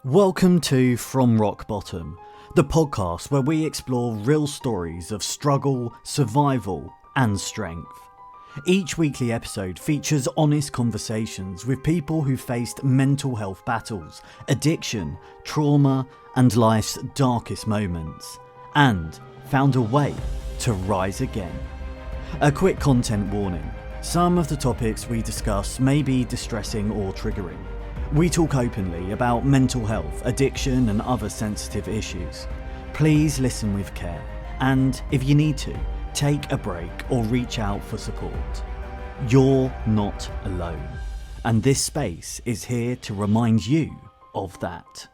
Welcome to From Rock Bottom, the podcast where we explore real stories of struggle, survival, and strength. Each weekly episode features honest conversations with people who faced mental health battles, addiction, trauma, and life's darkest moments, and found a way to rise again. A quick content warning: some of the topics we discuss may be distressing or triggering. We talk openly about mental health, addiction, and other sensitive issues. Please listen with care, and if you need to, take a break or reach out for support. You're not alone, and this space is here to remind you of that.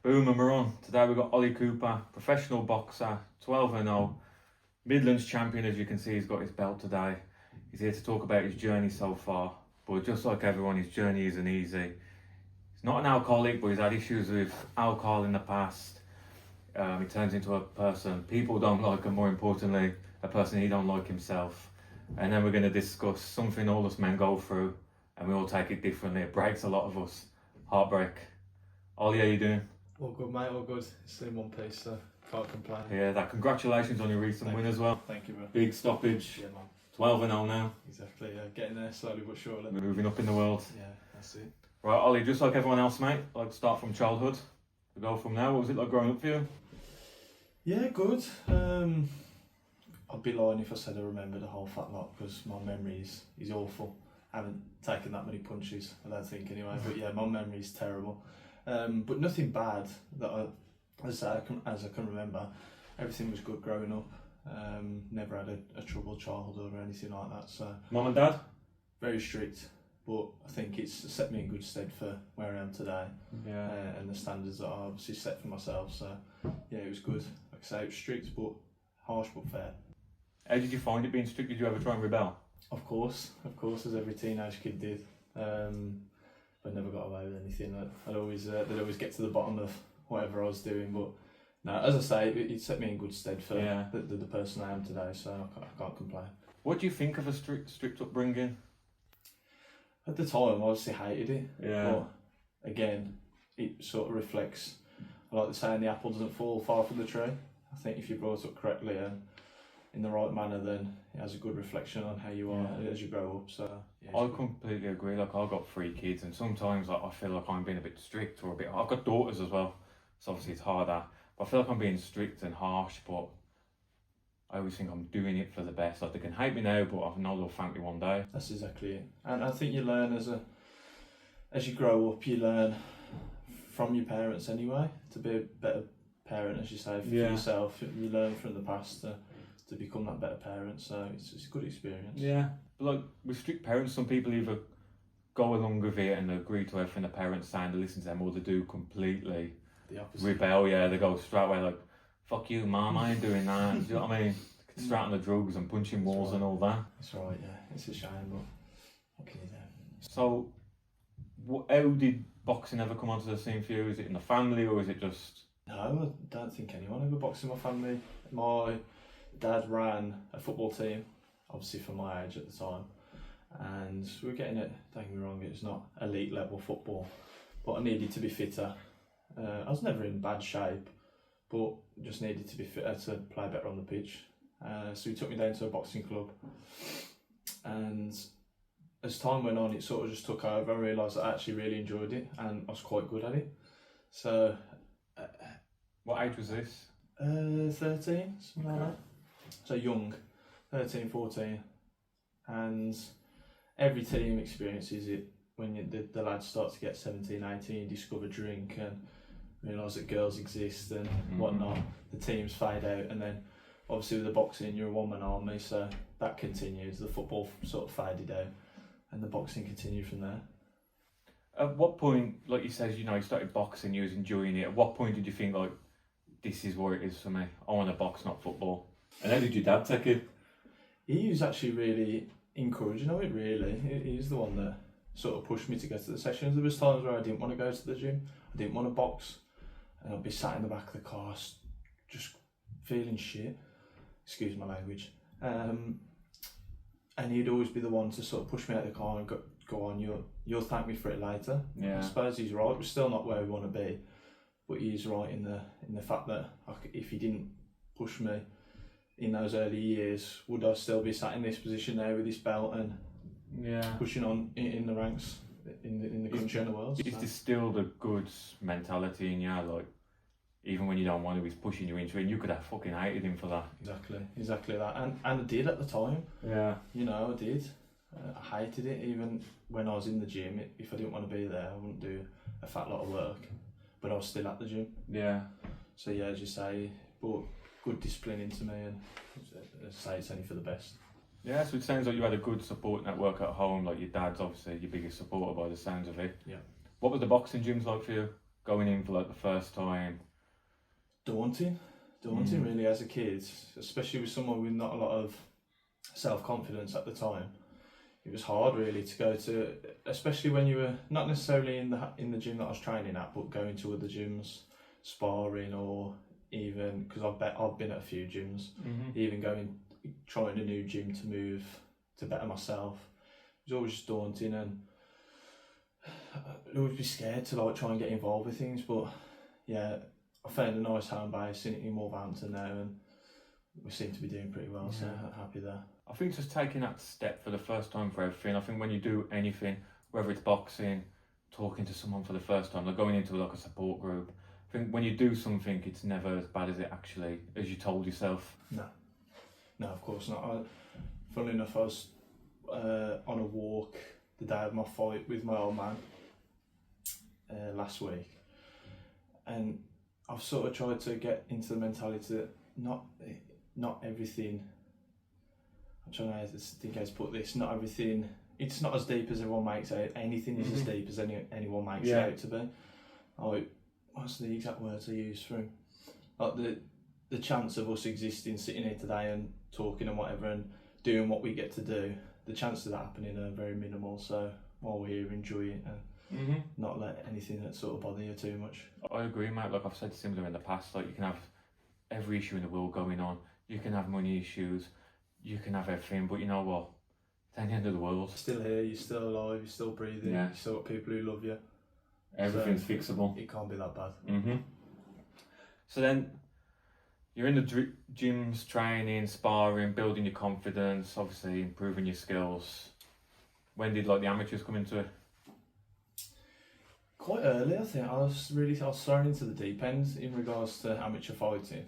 Boom, and we're on. Today we've got Ollie Cooper, professional boxer, 12-0, Midlands Champion. As you can see, he's got his belt today. He's here to talk about his journey so far. But just like everyone, his journey isn't easy. He's not an alcoholic, but he's had issues with alcohol in the past. He turns into a person people don't like, and more importantly, a person he don't like himself. And then we're going to discuss something all us men go through, and we all take it differently. It breaks a lot of us. Heartbreak. Ollie, how you doing? All good, mate, all good. It's in one piece, so can't complain. Yeah, congratulations on your recent win as well. Thank you, bro. Big stoppage. Yeah, man. 12-0 now. Exactly, yeah. Getting there slowly but surely. Moving up in the world. Yeah, that's it. Right, Ollie, just like everyone else, mate, like start from childhood. We go from there. What was it like growing up for you? Yeah, good. I'd be lying if I said I remembered a whole fat lot, because my memory is awful. I haven't taken that many punches, I don't think anyway. But yeah, my memory is terrible. But nothing bad that as I can remember. Everything was good growing up. Never had a troubled childhood or anything like that. So Mum and Dad? very strict, but I think it's set me in good stead for where I am today. Yeah. And the standards that I obviously set for myself. So yeah, it was good. Like I say, it was strict but harsh but fair. How did you find it being strict? Did you ever try and rebel? Of course, as every teenage kid did. But never got away with anything. They'd always get to the bottom of whatever I was doing. But no, as I say, it set me in good stead for the person I am today. So I can't complain. What do you think of a strict upbringing? At the time, I obviously hated it. Yeah. But again, it sort of reflects. I like the saying, the apple doesn't fall far from the tree. I think if you're brought up correctly and in the right manner, then it has a good reflection on how you are as you grow up. So yeah, I completely agree. Like, I've got 3 kids, and sometimes I feel like I'm being a bit strict or a bit. I've got daughters as well, so obviously it's harder. But I feel like I'm being strict and harsh, but I always think I'm doing it for the best. Like, they can hate me now, but I know they'll thank me one day. That's exactly it. And I think you learn as you grow up, you learn from your parents anyway to be a better parent, as you say, for yourself. You learn from the past to become that better parent, so it's a good experience. Yeah, but like with strict parents, some people either go along with it and agree to everything the parents say and they listen to them, or they do completely The opposite. rebel. Yeah, they go straight away like, "Fuck you, mum, I ain't doing that." Do you know what I mean? Straight on the drugs and punching walls and all that. That's right, yeah. It's a shame, but what can you do? So, how did boxing ever come onto the scene for you? Is it in the family, or is it just? No, I don't think anyone ever boxed in my family. My dad ran a football team, obviously for my age at the time, and we were getting it, don't get me wrong, it's not elite level football, but I needed to be fitter. I was never in bad shape, but just needed to be fitter to play better on the pitch. So he took me down to a boxing club, and as time went on, it sort of just took over. I realised I actually really enjoyed it, and I was quite good at it. So What age was this? 13, something like that. So young, 13, 14. And every team experiences it when the lads start to get 17, 18, discover drink and realise that girls exist and whatnot. The teams fade out, and then obviously with the boxing, you're a one-man army, so that continues. The football sort of faded out, and the boxing continued from there. At what point, like you said, you started boxing, you was enjoying it. At what point did you think, like, this is what it is for me? I want to box, not football. And how did your dad take it? He was actually really encouraging of it, really. He's the one that sort of pushed me to go to the sessions. There was times where I didn't want to go to the gym, I didn't want to box, and I'd be sat in the back of the car just feeling shit, excuse my language, and he'd always be the one to sort of push me out of the car and go on, you'll thank me for it later. Yeah. I suppose he's right. We're still not where we want to be, but he's right in the fact that if he didn't push me in those early years, would I still be sat in this position now with this belt and pushing on in the ranks in the country and the world? Is there still the good mentality in you, like even when you don't want to, he's pushing you into it, and you could have fucking hated him for that. Exactly that, and I did at the time. Yeah. I did. I hated it even when I was in the gym. If I didn't want to be there, I wouldn't do a fat lot of work, but I was still at the gym. Yeah. So yeah, as you say, brought good discipline into me, and as I say, it's only for the best. Yeah, so it sounds like you had a good support network at home. Like your dad's obviously your biggest supporter by the sounds of it. Yeah. What was the boxing gyms like for you? Going in for like the first time? Daunting really as a kid, especially with someone with not a lot of self-confidence at the time. It was hard really to go to, especially when you were not necessarily in the gym that I was training at, but going to other gyms, sparring, or even because I've been at a few gyms, even trying a new gym to move to better myself. It was always just daunting, and I'd always be scared to like try and get involved with things. But yeah, I found a nice home base in Wolverhampton now, and we seem to be doing pretty well. So I'm happy there. I think just taking that step for the first time for everything. I think when you do anything, whether it's boxing, talking to someone for the first time, like going into like a support group, I think when you do something, it's never as bad as it actually, as you told yourself. No, of course not. Funnily enough, I was on a walk the day of my fight with my old man last week, and I've sort of tried to get into the mentality that not everything. I'm trying to think how to put this. Not everything. It's not as deep as everyone makes out. Anything is as deep as anyone makes it out to be. Like, what's the exact words I use for him? Like the chance of us existing, sitting here today and talking and whatever, and doing what we get to do, the chances of that happening are very minimal. So while we're here, enjoy it and not let anything that sort of bother you too much. I agree, mate. Like I've said similar in the past, like you can have every issue in the world going on. You can have money issues. You can have everything, but you know what? It's the end of the world. Still here, you're still alive, you're still breathing, you still got people who love you. Everything's fixable. It can't be that bad. So then, you're in the gyms, training, sparring, building your confidence, obviously improving your skills. When did like the amateurs come into it? Quite early, I think. I was thrown into the deep end in regards to amateur fighting.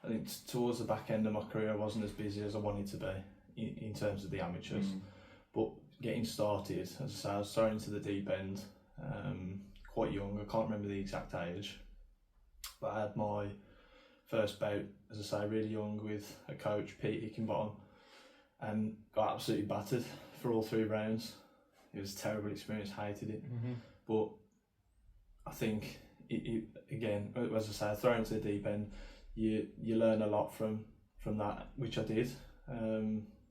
I think towards the back end of my career, I wasn't as busy as I wanted to be in terms of the amateurs. But getting started, as I say, I was thrown into the deep end quite young. I can't remember the exact age, but I had my first bout, as I say, really young with a coach, Pete Hickenbottom, and got absolutely battered for all 3 rounds. It was a terrible experience, hated it. But I think, again, as I say, thrown into the deep end, you learn a lot from that, which I did.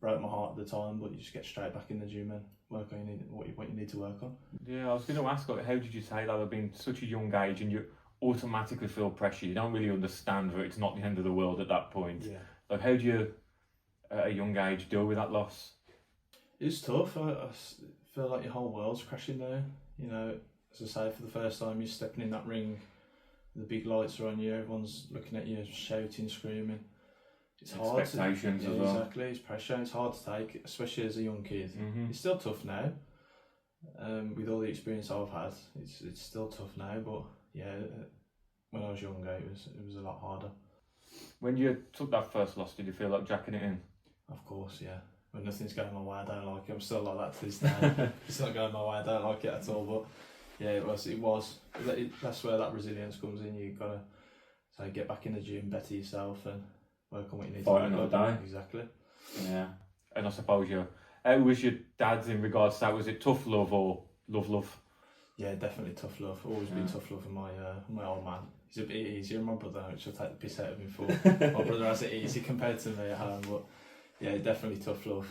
Broke my heart at the time, but you just get straight back in the gym and work on what you need to work on. Yeah, I was going to ask, like, how did you say that? Being such a young age and you automatically feel pressure. You don't really understand that it's not the end of the world at that point. Yeah. Like, how do you, at a young age, deal with that loss? It's tough. I feel like your whole world's crashing down. You know, as I say, for the first time you're stepping in that ring, the big lights are on you, everyone's looking at you, shouting, screaming. It's hard. Expectations as well. Exactly, it's pressure. It's hard to take, especially as a young kid. It's still tough now. With all the experience I've had, it's still tough now. But yeah, when I was younger, it was a lot harder. When you took that first loss, did you feel like jacking it in? Of course, yeah. When nothing's going my way, I don't like it. I'm still like that to this day. It's not going my way, I don't like it at all. But yeah, it was. That's where that resilience comes in. You've got to get back in the gym, better yourself, and work on what you need Fight to another day. Exactly. Yeah. And I suppose how was your dad's in regards to that? Was it tough love or love? Yeah, definitely tough love. Always been tough love for my old man. He's a bit easier than my brother, which I'll take the piss out of him for. My brother has it easy compared to me at home, but yeah, definitely tough love.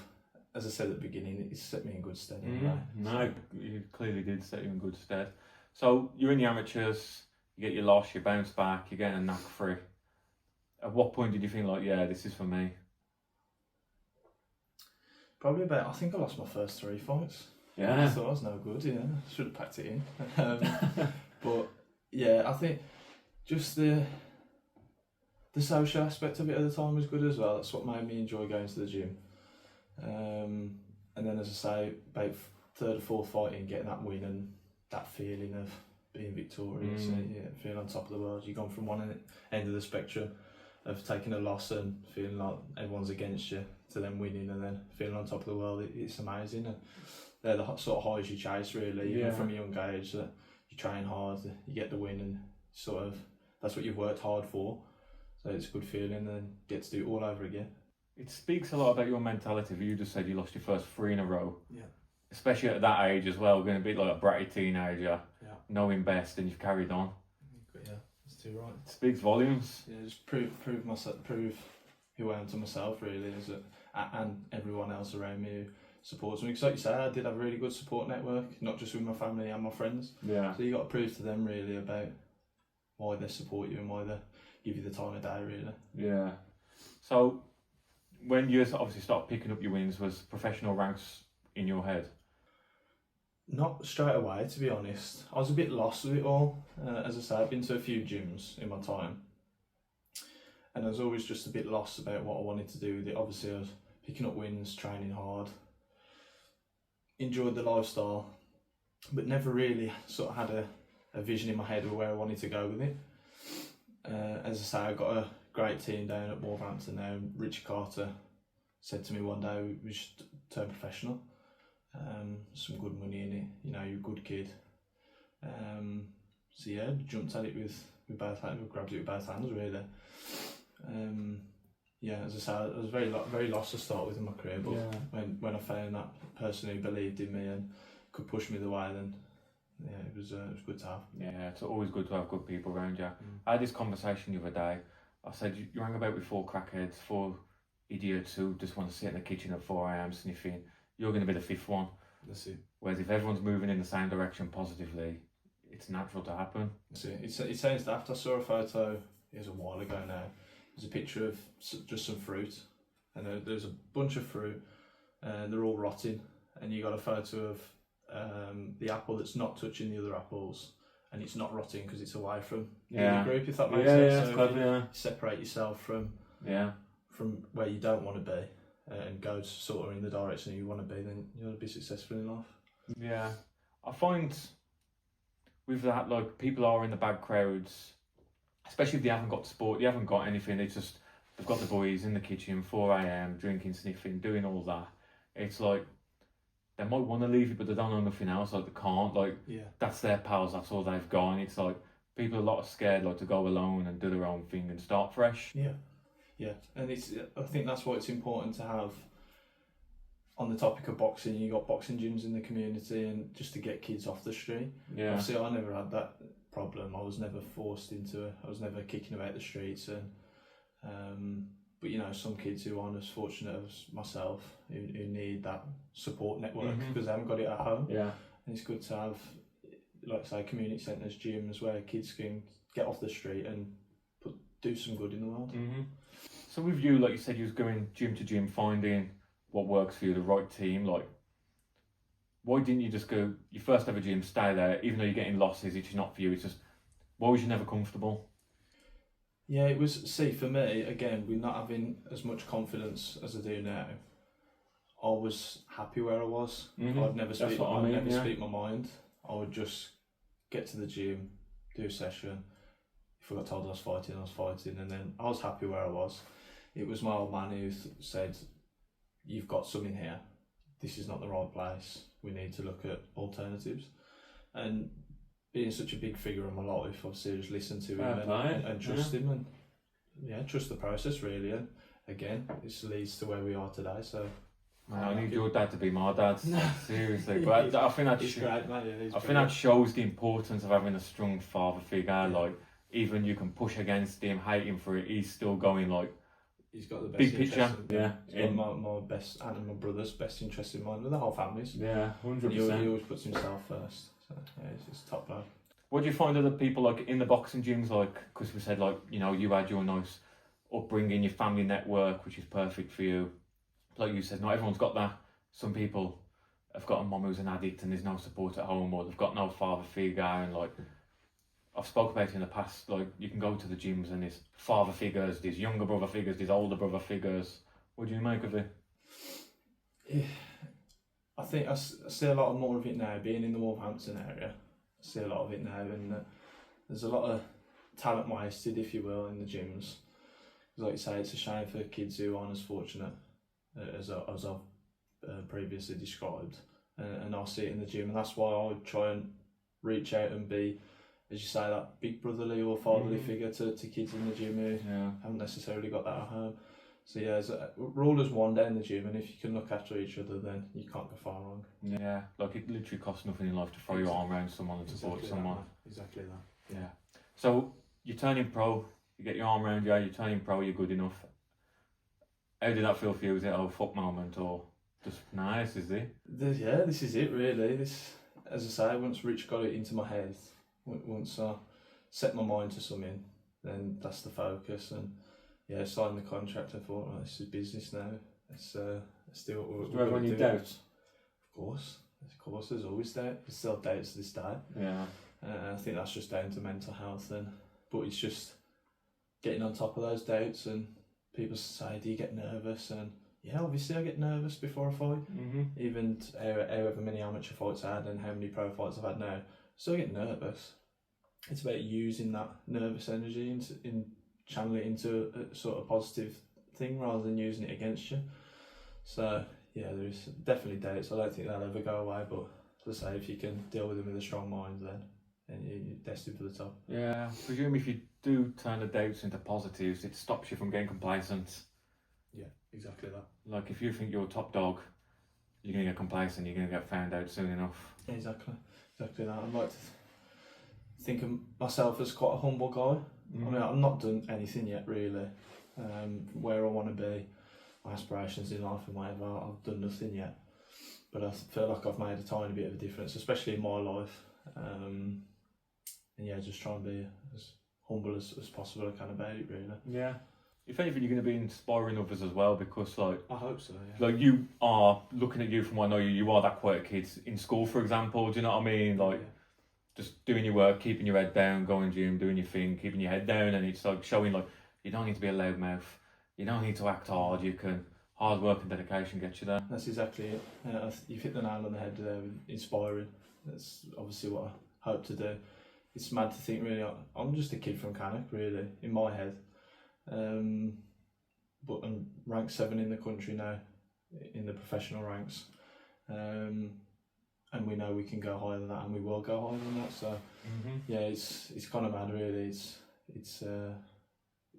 As I said at the beginning, it set me in good stead. No, you clearly did set you in good stead. So you're in the amateurs, you get your loss, you bounce back, you're getting a knack for it. At what point did you think like, yeah, this is for me? Probably I think I lost my first 3 fights. I Yeah. thought I was no good, should have packed it in. But yeah, I think just the social aspect of it at the time was good as well. That's what made me enjoy going to the gym. And then, as I say, about third or fourth fight in, getting that win and that feeling of being victorious, and feeling on top of the world. You've gone from one end of the spectrum of taking a loss and feeling like everyone's against you to then winning and then feeling on top of the world. It's amazing, and they're the sort of highs you chase, really, even from a young age. That you train hard, you get the win, and sort of that's what you've worked hard for. So it's a good feeling, and get to do it all over again. It speaks a lot about your mentality. You just said you lost your first 3 in a row. Yeah. Especially at that age as well, going to be like a bratty teenager, Yeah. knowing best, and you've carried on. But yeah, that's too right. It speaks volumes. Yeah, just prove myself, prove who I am to myself, really, is it, and everyone else around me who supports me. Because like you say, I did have a really good support network, not just with my family and my friends. Yeah. So you got to prove to them really about why they support you and why they give you the time of day, really. Yeah. So when you obviously started picking up your wins, was professional ranks in your head? Not straight away, to be honest. I was a bit lost with it all. As I say, I've been to a few gyms in my time, and I was always just a bit lost about what I wanted to do with it. Obviously, I was picking up wins, training hard, enjoyed the lifestyle, but never really sort of had a vision in my head of where I wanted to go with it. As I say, I got a great team down at Wolverhampton now. Richie Carter said to me one day, we should turn professional. Some good money in it, you're a good kid. So yeah, jumped at it with both hands, grabbed it with both hands, really. Yeah, as I say, I was very lost to start with in my career, but when I found that person who believed in me and could push me the way, then yeah, it was good to have. Yeah, it's always good to have good people around you. I had this conversation the other day. I said, you hang about with 4 crackheads, 4 idiots who just want to sit in the kitchen at 4 a.m. sniffing. You're going to be the 5th one. That's it. Whereas if everyone's moving in the same direction positively, it's natural to happen. That's it. It sounds daft. I saw a photo, it was a while ago now. There's a picture of just some fruit, and there's a bunch of fruit, and they're all rotting. And you got a photo of the apple that's not touching the other apples, and it's not rotting because it's away from the other group. If that makes sense. Yeah, so clever, you separate yourself from where you don't want to be, and go sort of in the direction you want to be, then you'll be successful in life. Yeah, I find with that, like, people are in the bad crowds, especially if they haven't got sport, they haven't got anything. It's just they've got the boys in the kitchen 4 a.m. drinking, sniffing, doing all that. It's like they might want to leave it, but they don't know nothing else. Like they can't. Like that's their pals. That's all they've got. And it's like people are a lot scared, like, to go alone and do their own thing and start fresh. Yeah, and I think that's why it's important to have. On the topic of boxing, you got boxing gyms in the community, and just to get kids off the street. Yeah. Obviously, I never had that problem. I was never forced into it. I was never kicking about the streets, and but some kids who aren't as fortunate as myself, who need that support network because they haven't got it at home. Yeah. And it's good to have, like I say, community centres, gyms where kids can get off the street and do some good in the world. So with you, like you said, you was going gym to gym, finding what works for you, the right team. Like, why didn't you just go your first ever gym, stay there, even though you're getting losses? It's not for you. It's just, why was you never comfortable? Yeah, it was. See, for me, again, with not having as much confidence as I do now, I was happy where I was. I'd never speak my mind. I would just get to the gym, do a session. If I got told I was fighting, and then I was happy where I was. It was my old man who said, "You've got something here. This is not the right place. We need to look at alternatives." And being such a big figure in my life, obviously, I just listen to him and trust him, and trust the process, really. And again, this leads to where we are today. So I need your dad to be my dad, seriously. But I think that shows the importance of having a strong father figure. Like, even you can push against him, hate him for it, he's still going, like, he's got the best big picture. He's got my best and my brother's best interest in mind, with the whole family's. 100%. He always puts himself first. So yeah, it's top bloke. What do you find other people, like, in the boxing gyms, like, because we said, like, you had your nice upbringing, your family network, which is perfect for you. Like you said, not everyone's got that. Some people have got a mum who's an addict and there's no support at home, or they've got no father figure, and like I've spoke about it in the past, like you can go to the gyms and there's father figures, there's younger brother figures, there's older brother figures. What do you make of it? Yeah, I think I see a lot more of it now, being in the Wolverhampton area. I see a lot of it now, and there's a lot of talent wasted, if you will, in the gyms. Like you say, it's a shame for kids who aren't as fortunate as I've previously described, and I see it in the gym, and that's why I try and reach out and be, as you say, that big brotherly or fatherly figure to kids in the gym who haven't necessarily got that at home. So yeah, we're all as one day in the gym, and if you can look after each other, then you can't go far wrong. Yeah, like it literally costs nothing in life to throw your arm around someone and support someone. Exactly that. Yeah. So you're turning pro, you get your arm around you, you're turning pro, you're good enough. How did that feel for you? Was it a fuck moment, or just nice, is it? This is it really. This, as I say, once Rich got it into my head, once I set my mind to something, then that's the focus. And yeah, signed the contract. I thought, oh, this is business now. Let's do what we're Do you have any doubts? Of course, there's always doubt. There's still doubts to this day. Yeah. I think that's just down to mental health, but it's just getting on top of those doubts. And people say, do you get nervous? And yeah, obviously I get nervous before a fight. Even however many amateur fights I had and how many pro fights I've had now, still get nervous. It's about using that nervous energy in channel it into a sort of positive thing rather than using it against you. So yeah, there's definitely doubts. I don't think they'll ever go away, but as I say, if you can deal with them with a strong mind, then you're destined for the top. Yeah, I presume if you do turn the doubts into positives, it stops you from getting complacent. Yeah, exactly that. Like if you think you're a top dog, you're going to get complacent, you're going to get found out soon enough. Exactly that. I'd like to think of myself as quite a humble guy. I mean, I've not done anything yet really. Where I want to be, my aspirations in life and whatever, I've done nothing yet. But I feel like I've made a tiny bit of a difference, especially in my life. And yeah, just try and be as humble as possible I can about it really. Yeah. If anything, you're going to be inspiring others as well, because like I hope so. Yeah. Like you are, looking at you from what I know you are that quiet kid in school, for example. Do you know what I mean? Like. Yeah. Just doing your work, keeping your head down, going to gym, doing your thing, keeping your head down, and it's like showing like you don't need to be a loudmouth, you don't need to act hard. You can hard work and dedication get you there. That's exactly it. You've hit the nail on the head there with inspiring. That's obviously what I hope to do. It's mad to think really. I'm just a kid from Cannock really in my head, but I'm ranked 7 in the country now, in the professional ranks. And we know we can go higher than that, and we will go higher than that. So yeah, it's kind of mad really. It's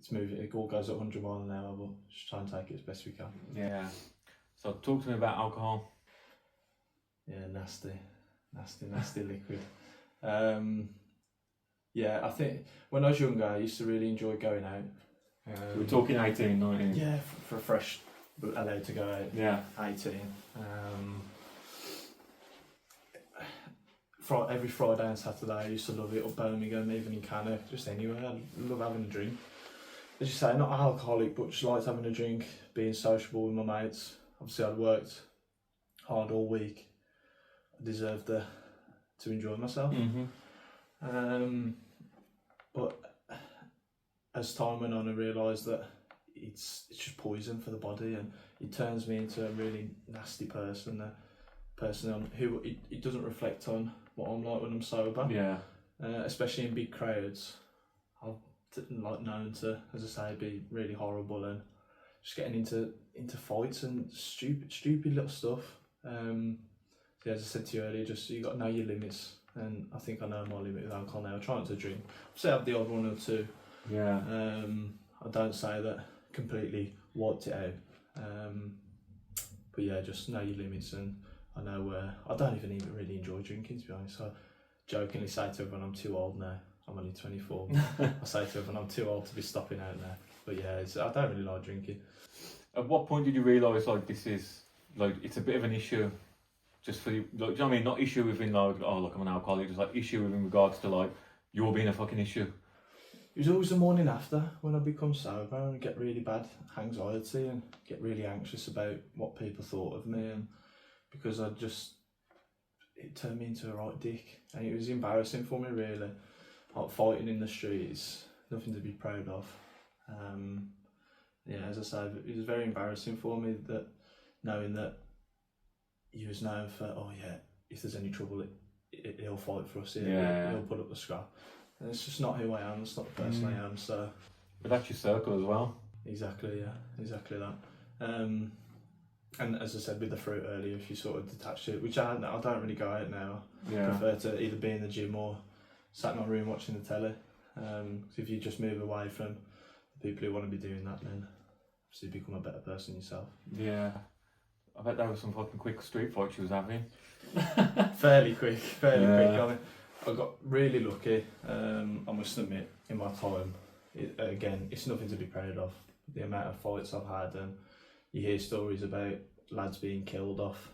moving. It all goes at 100 miles an hour, but just try and take it as best we can. Yeah. So talk to me about alcohol. Yeah, nasty liquid. Yeah, I think when I was younger, I used to really enjoy going out. We're talking 18, 19. Yeah, for fresh, but allowed to go out. Yeah. 18. Every Friday and Saturday I used to love it, up Birmingham, even in Cannock, just anywhere. I love having a drink. As you say, not alcoholic, but just liked having a drink, being sociable with my mates. Obviously I'd worked hard all week. I deserved to enjoy myself. But as time went on, I realised that it's just poison for the body, and it turns me into a really nasty person. Who it doesn't reflect on what I'm like when I'm sober. Yeah. Especially in big crowds, I've known to, as I say, be really horrible and just getting into fights and stupid little stuff. Yeah, as I said to you earlier, just you got to know your limits, and I think I know my limit with alcohol now. I try not to drink. Say I have the odd one or two. Yeah. I don't say that completely wiped it out. But yeah, just know your limits, and I know where I don't even really enjoy drinking, to be honest. I jokingly say to everyone I'm too old now. I'm only 24. I say to everyone I'm too old to be stopping out now. But yeah, I don't really like drinking. At what point did you realise like this is like it's a bit of an issue? Just for you, like, do you know what I mean? Not issue within like, oh look, I'm an alcoholic. Just like issue within regards to like you're being a fucking issue. It was always the morning after when I become sober and get really bad anxiety and get really anxious about what people thought of me, and because I just it turned me into a right dick, and it was embarrassing for me really. Like fighting in the streets, nothing to be proud of. Yeah, as I said, it was very embarrassing for me that knowing that he was known for, oh yeah, if there's any trouble, he'll fight for us. He'll put up the scrap. And it's just not who I am. It's not the person I am. So. But that's your circle as well. Exactly. Yeah. Exactly that. And as I said with the fruit earlier, if you sort of detach it, which I don't really go out now. Yeah. I prefer to either be in the gym or sat in my room watching the telly. Because if you just move away from the people who want to be doing that, then obviously you become a better person yourself. Yeah. I bet there was some fucking quick street fights she was having. fairly quick. I mean, I got really lucky, I must admit, in my time. Again, it's nothing to be proud of. The amount of fights I've had, and you hear stories about lads being killed off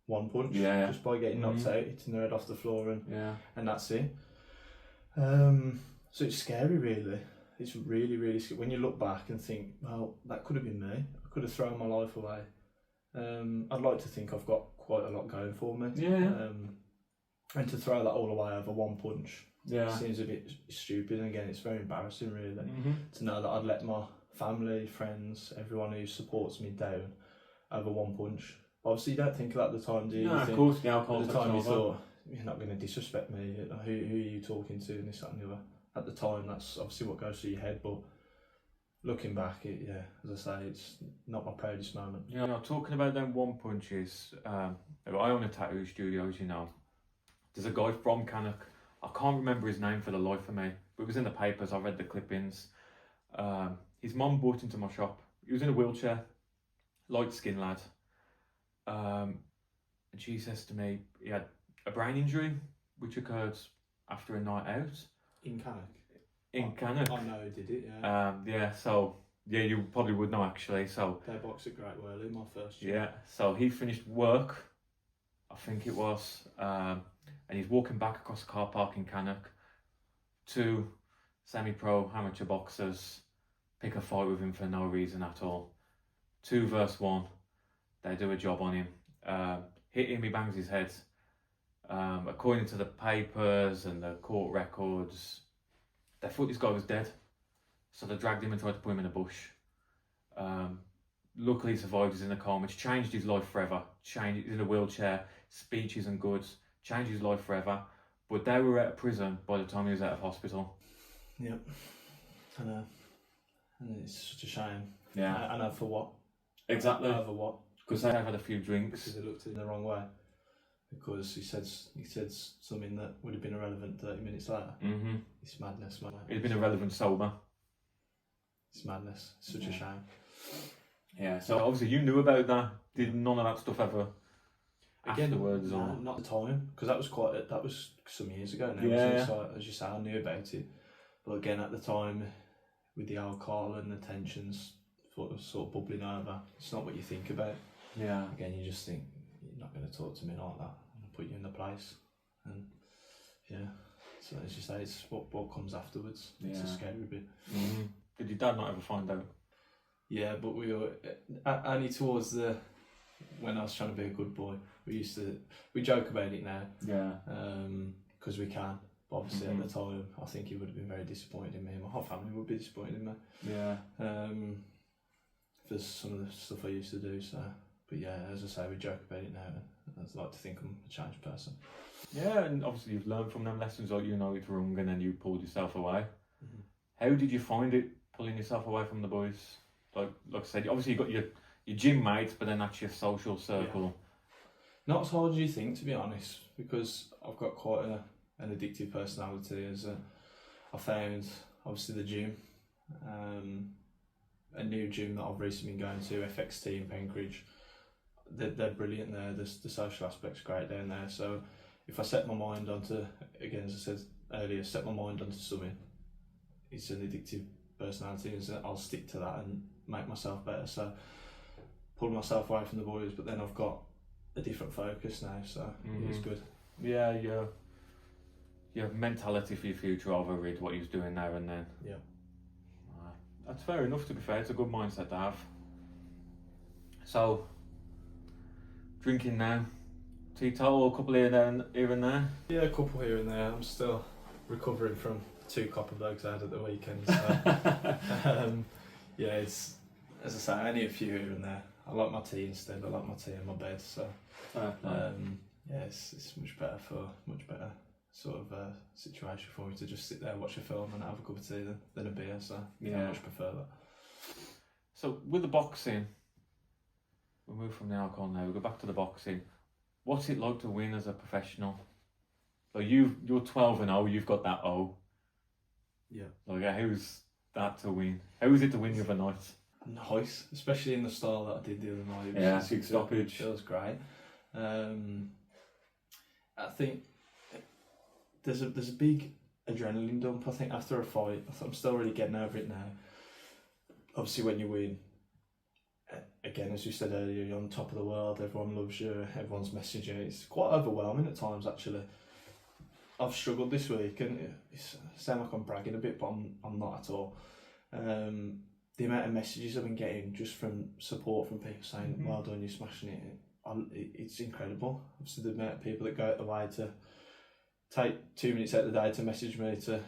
one punch, just by getting knocked out, hitting their head off the floor, and that's it. So it's scary, really. It's really, really scary. When you look back and think, well, that could have been me. I could have thrown my life away. I'd like to think I've got quite a lot going for me. And to throw that all away over one punch seems a bit stupid. And again, it's very embarrassing, really, to know that I'd let my family, friends, everyone who supports me down over one punch. Obviously, you don't think of that at the time, do you? No, of course, the alcohol. At the time, you thought, you're not going to disrespect me. Who are you talking to? And this, that, and the other. At the time, that's obviously what goes through your head. But looking back, as I say, it's not my proudest moment. Yeah, talking about them one punches, I own a tattoo studio, as you know. There's a guy from Cannock. I can't remember his name for the life of me, but it was in the papers. I read the clippings. His mum brought into my shop. He was in a wheelchair, light skinned lad. And she says to me he had a brain injury, which occurred after a night out. In Cannock? In Cannock. I know who did it, so you probably would know actually. So they boxed at Great Worley, my first gym. Yeah, so he finished work, I think it was, and he's walking back across the car park in Cannock. 2 semi-pro amateur boxers pick a fight with him for no reason at all. 2 versus 1, they do a job on him. Hit him, he bangs his head. According to the papers and the court records, they thought this guy was dead, so they dragged him and tried to put him in a bush. Luckily he survived, he's in a coma, which changed his life forever. He's in a wheelchair, speech isn't good, changed his life forever. But they were out of prison by the time he was out of hospital. Yep, I know. And it's such a shame. Yeah. I know for what? Exactly. Over what? Because they had a few drinks. Because they looked at it in the wrong way. Because he said something that would have been irrelevant 30 minutes later. Mm-hmm. It's madness, man. It'd been irrelevant sober. It's madness. It's such a shame. Yeah, so obviously you knew about that. Did none of that stuff ever Again, afterwards? no, or not the time. Because that was some years ago now. Yeah. So as you say, I knew about it. But again, at the time, with the alcohol and the tensions sort of bubbling over, it's not what you think about. Yeah. Again, you just think, you're not going to talk to me like that. I'm going to put you in the place. And so as you say, it's what comes afterwards. It's a scary bit. Mm-hmm. Did your dad not ever find out? Yeah, but we were only towards when I was trying to be a good boy. We joke about it now. Yeah. Because we can. But obviously at the time, I think he would have been very disappointed in me. My whole family would be disappointed in me. Yeah. For some of the stuff I used to do. So, but yeah, as I say, we joke about it now. I'd like to think I'm a changed person. Yeah, and obviously you've learned from them lessons, like you know it's wrong, and then you pulled yourself away. Mm-hmm. How did you find it pulling yourself away from the boys? Like I said, obviously you got your gym mates, but then that's your social circle. Yeah. Not as hard as you think, to be honest, because I've got quite an addictive personality. I found obviously the gym, a new gym that I've recently been going to, FXT in Penkridge. They're brilliant there. The social aspect's great down there. So if I set my mind onto, again as I said earlier, set my mind onto something, it's an addictive personality, and so I'll stick to that and make myself better. So pull myself away from the boys, but then I've got a different focus now, so it's good. Yeah, your mentality for your future overrid what you're doing now and then. Yeah. That's fair enough, to be fair. It's a good mindset to have. So, drinking now, teetotal, a couple here and there? Yeah, a couple here and there. I'm still recovering from 2 Copperbergs out at the weekend. So, yeah, it's, as I say, only a few here and there. I like my tea instead. I like my tea in my bed. So, yeah, it's much better sort of situation for me to just sit there, watch a film, and have a cup of tea than a beer. So, yeah, I much prefer that. So, with the boxing, we'll move from the alcohol now. We'll go back to the boxing. What's it like to win as a professional? Like you're 12-0, you've got that O. Yeah. Like how's that to win? How is it to win the other night? Nice, especially in the style that I did the other night. Yeah, 6 stoppage. It feels great. I think there's a big adrenaline dump. I think after a fight, I'm still really getting over it now. Obviously, when you win, again, as you said earlier, you're on top of the world. Everyone loves you. Everyone's messaging. It's quite overwhelming at times, actually. I've struggled this week, and it sounds like I'm bragging a bit, but I'm not at all. The amount of messages I've been getting just from support from people saying, "Well done, you're smashing it." It's incredible. Obviously, the amount of people that go out the way to take 2 minutes out of the day to message me to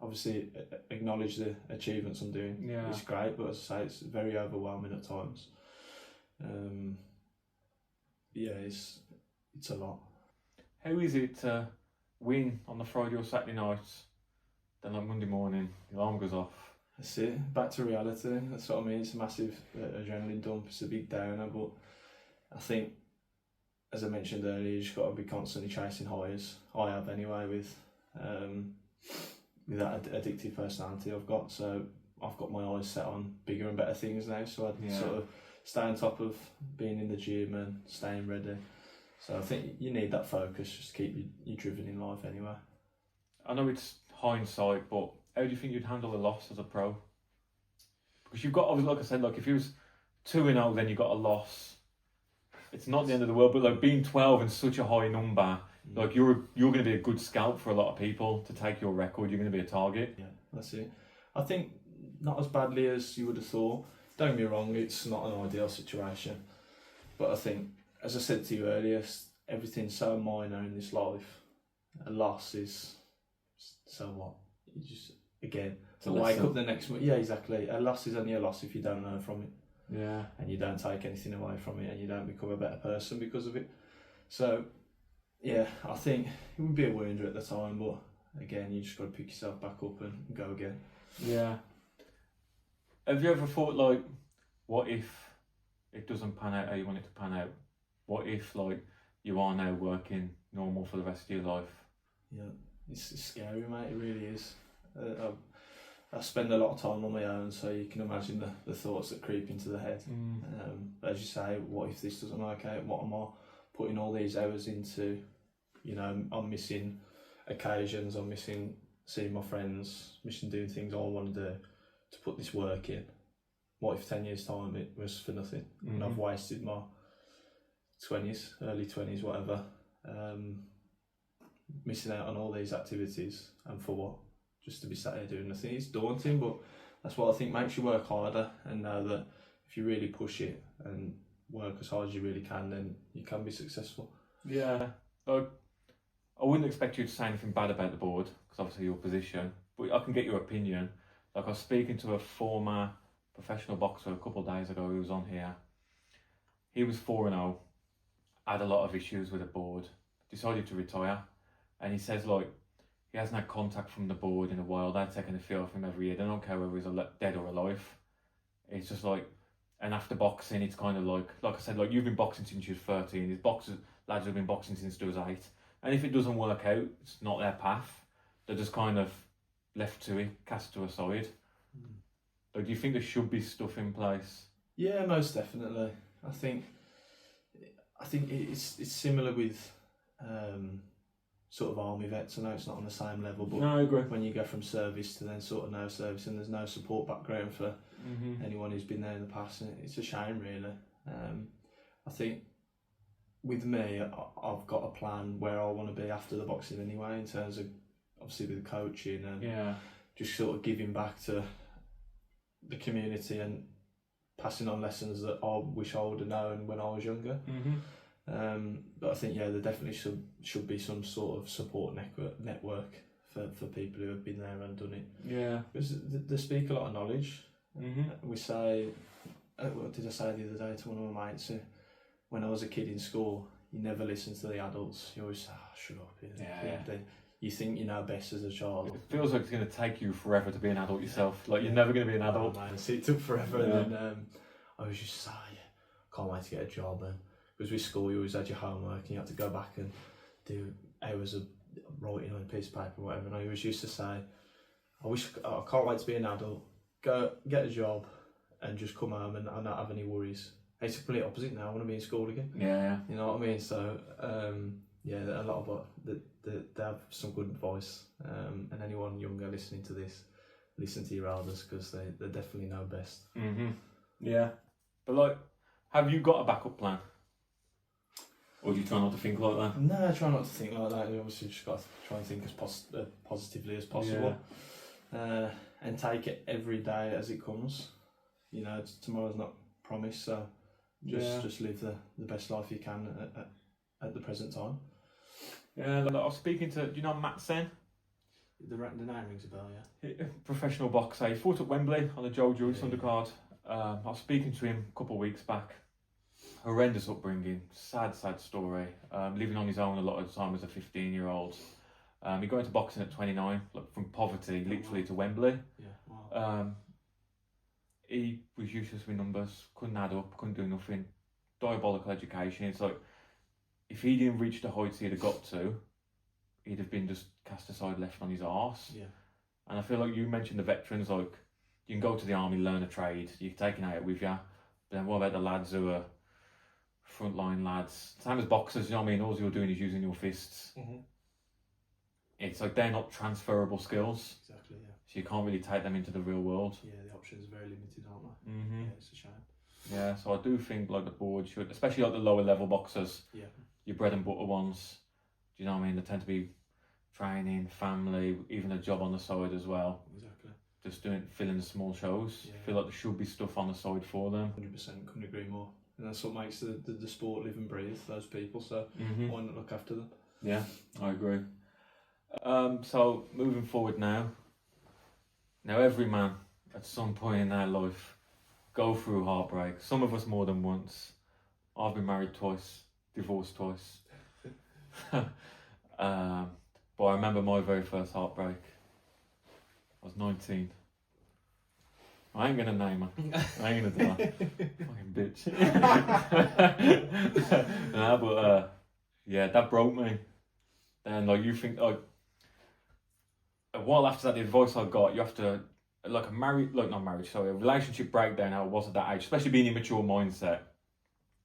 obviously acknowledge the achievements I'm doing. Yeah. It's great, but as I say, it's very overwhelming at times. Yeah, it's a lot. How is it to win on the Friday or Saturday night, then like Monday morning, the alarm goes off? That's it, back to reality. That's what I mean. It's a massive adrenaline dump. It's a big downer, but I think, as I mentioned earlier, you just got to be constantly chasing highs. I have anyway with that addictive personality I've got. So I've got my eyes set on bigger and better things now. So I sort of stay on top of being in the gym and staying ready. So I think you need that focus just to keep you driven in life anyway. I know it's hindsight, but how do you think you'd handle a loss as a pro? Because you've got, like I said, like if you was 2-0, then you got a loss. It's not the end of the world, but like being 12 and such a high number, like you're going to be a good scout for a lot of people to take your record. You're going to be a target. Yeah, that's it. I think not as badly as you would have thought. Don't get me wrong, it's not an ideal situation, but I think, as I said to you earlier, everything's so minor in this life. A loss is so what? You just wake up the next morning. Yeah, exactly. A loss is only a loss if you don't learn from it. Yeah. And you don't take anything away from it, and you don't become a better person because of it. So, yeah, I think it would be a wonder at the time, but again, you just got to pick yourself back up and go again. Yeah. Have you ever thought, like, what if it doesn't pan out how you want it to pan out? What if, like, you are now working normal for the rest of your life? Yeah, it's scary, mate. It really is. I spend a lot of time on my own, so you can imagine the thoughts that creep into the head. But as you say, what if this doesn't work out? What am I putting all these hours into? You know, I'm missing occasions, I'm missing seeing my friends, missing doing things I want to do to put this work in. What if 10 years time it was for nothing and I've wasted my 20s, early 20s, whatever, missing out on all these activities, and for what? Just to be sat here doing nothing. It's daunting, but that's what I think makes you work harder and know that if you really push it and work as hard as you really can, then you can be successful. Yeah, like, I wouldn't expect you to say anything bad about the board, because obviously your position, but I can get your opinion. Like, I was speaking to a former professional boxer a couple of days ago who was on here. He was 4-0, had a lot of issues with the board, decided to retire, and he says, like, he hasn't had contact from the board in a while. They're taking a fee off him every year. They don't care whether he's dead or alive. It's just like, and after boxing, it's kind of like I said, like, you've been boxing since you was 13. These lads have been boxing since they was 8. And if it doesn't work out, it's not their path. They're just kind of left to it, cast to a side. Like, do you think there should be stuff in place? Yeah, most definitely. I think it's similar with sort of army vets. I know it's not on the same level, but no, I agree. When you go from service to then sort of no service and there's no support background for anyone who's been there in the past, it's a shame, really. I think with me, I've got a plan where I want to be after the boxing anyway, in terms of obviously with the coaching and just sort of giving back to the community and passing on lessons that I wish I would have known when I was younger. But I think there definitely should be some sort of support network for people who have been there and done it. Yeah. Because they speak a lot of knowledge. Mm-hmm. We say, what did I say the other day to one of my mates? When I was a kid in school, you never listen to the adults. You always say, shut up. You think you know best as a child. It feels like it's going to take you forever to be an adult yourself. Like you're never going to be an adult. Oh, man, see, it took forever. And then I was just can't wait to get a job. And because with school, you always had your homework and you had to go back and do hours of writing on a piece of paper or whatever. And I always used to say, I can't wait to be an adult, go get a job and just come home and not have any worries. It's the complete opposite now. I want to be in school again. Yeah. You know what I mean? So, a lot of they have some good advice. And anyone younger listening to this, listen to your elders because they definitely know best. Mm-hmm. Yeah. But like, have you got a backup plan? Or do you try not to think like that? No, I try not to think like that. You obviously just got to try and think as positively as possible. Yeah. And take it every day as it comes. You know, tomorrow's not promised, so just live the best life you can at the present time. Yeah, I was speaking to, do you know Matt Sen? The name rings a bell, yeah. Professional boxer. He fought at Wembley on the Joe Joyce undercard. I was speaking to him a couple of weeks back. Horrendous upbringing, sad story. Living on his own a lot of the time as a 15-year-old. He got into boxing at 29, like from poverty, literally to Wembley. Yeah, wow. He was useless with numbers, couldn't add up, couldn't do nothing. Diabolical education. It's like, if he didn't reach the heights he'd have got to, he'd have been just cast aside, left on his arse. Yeah. And I feel like you mentioned the veterans, like, you can go to the army, learn a trade, you're taking it out with you. But then what about the lads who are frontline lads? Same as boxers, you know what I mean? All you're doing is using your fists. Mm-hmm. It's like they're not transferable skills. Exactly, yeah. So you can't really take them into the real world. Yeah, the options are very limited, aren't they? Mm-hmm. Yeah, it's a shame. Yeah, so I do think like the board should, especially like the lower level boxers, your bread and butter ones, do you know what I mean? They tend to be training, family, even a job on the side as well. Exactly. Just filling the small shows. Yeah. I feel like there should be stuff on the side for them. 100%, couldn't agree more. And that's what makes the sport live and breathe, those people, so why not look after them? Yeah, I agree. So moving forward now every man at some point in their life go through heartbreak. Some of us more than once. I've been married twice, divorced twice. But I remember my very first heartbreak. I was 19. I ain't gonna name her. I ain't gonna do that. Fucking bitch. Nah, but that broke me. And like you think like a while after that, the advice I got, you have to a relationship breakdown. How it was at that age, especially being immature mindset.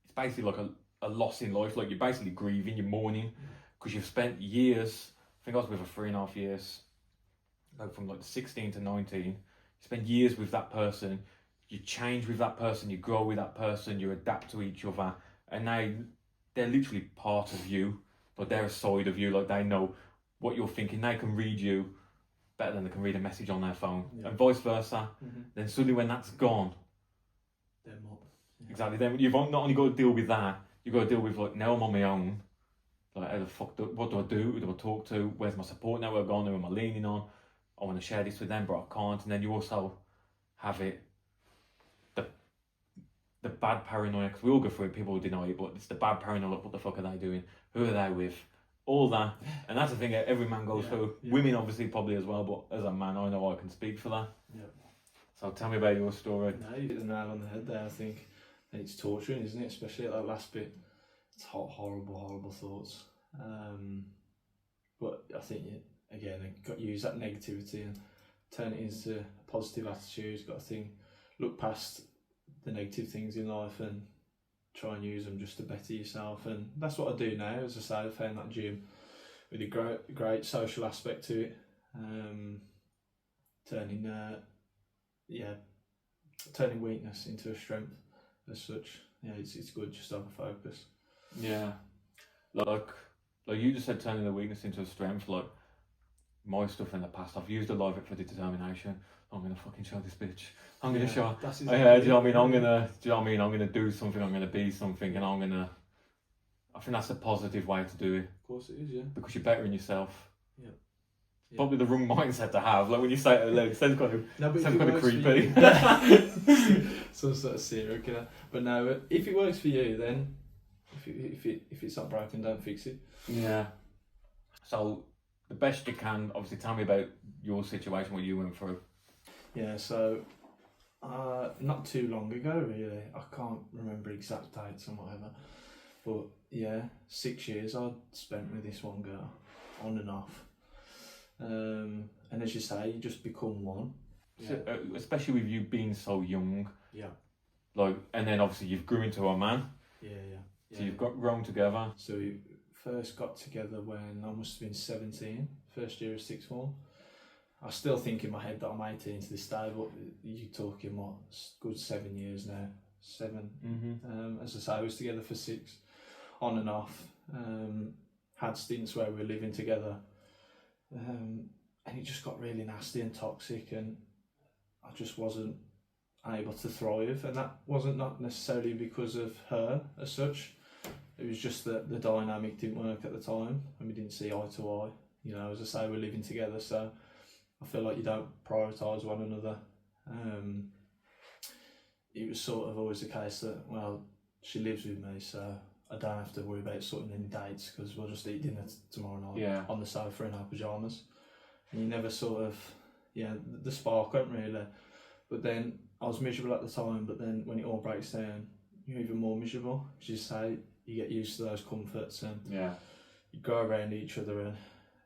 It's basically like a loss in life. Like you're basically grieving, you're mourning because you've spent years. I think I was with her 3.5 years. Like from like 16 to 19, you spend years with that person. You change with that person. You grow with that person. You adapt to each other, and they're literally part of you. But they're a side of you. Like they know what you're thinking. They can read you better than they can read a message on their phone, and vice versa. Then suddenly when that's gone, they're more. Yeah. Exactly. Then you've not only got to deal with that, you've got to deal with like now I'm on my own. Like how the fuck what do I do? Who do I talk to? Where's my support network gone? Who am I leaning on? I want to share this with them, but I can't. And then you also have the bad paranoia, because we all go through it. People deny it, but it's the bad paranoia. Like, what the fuck are they doing? Who are they with? All that, and that's the thing that every man goes through. Yeah. Women obviously probably as well, but as a man, I know I can speak for that. Yeah. So tell me about your story. No, you hit the nail on the head there. I think it's torturing, isn't it? Especially at that last bit. It's horrible thoughts. But I think again, you've got to use that negativity and turn it into a positive attitude. You've got to look past the negative things in life and try and use them just to better yourself. And that's what I do now. As I say, I found that gym with a great social aspect to it. Turning weakness into a strength as such. Yeah, it's good just to have a focus. Yeah, like you just said, turning the weakness into a strength. Like my stuff in the past, I've used a lot of it for the determination. I'm gonna fucking show this bitch. I'm gonna show. Do you know what I mean? I'm gonna do something. I'm gonna be something, and I think that's a positive way to do it Of course it is, yeah. because you're bettering yourself. Yeah. Probably the wrong mindset to have. Like when you say it, it sounds kind of, No, but sounds kind of creepy. Some sort of serial killer. But no, if it works for you, then if it's not broken, don't fix it. Yeah. So the best you can, obviously, tell me about your situation, what you went through. Yeah, so not too long ago, really. I can't remember exact dates and whatever, but yeah, 6 years I'd spent with this one girl, on and off. And as you say, you just become one. So, especially with you being so young. Yeah. Like, and then obviously you've grew into a man. Yeah. So you've got grown together. So we first got together when I must have been 17, first year of sixth form. I still think in my head that I'm 18 to this day, but you're talking what, good 7 years now. 7. Mm-hmm. As I say, I was together for 6, on and off. Had stints where we were living together. And it just got really nasty and toxic, and I just wasn't able to thrive. And that wasn't not necessarily because of her as such. It was just that the dynamic didn't work at the time, and we didn't see eye to eye. You know, as I say, we're living together, so I feel like you don't prioritise one another. It was sort of always the case that, well, she lives with me, so I don't have to worry about sorting any dates because we'll just eat dinner tomorrow night on the sofa in our pyjamas. And you never sort of, the spark went really. But then I was miserable at the time, but then when it all breaks down, you're even more miserable. As you say, you get used to those comforts and you go around each other, and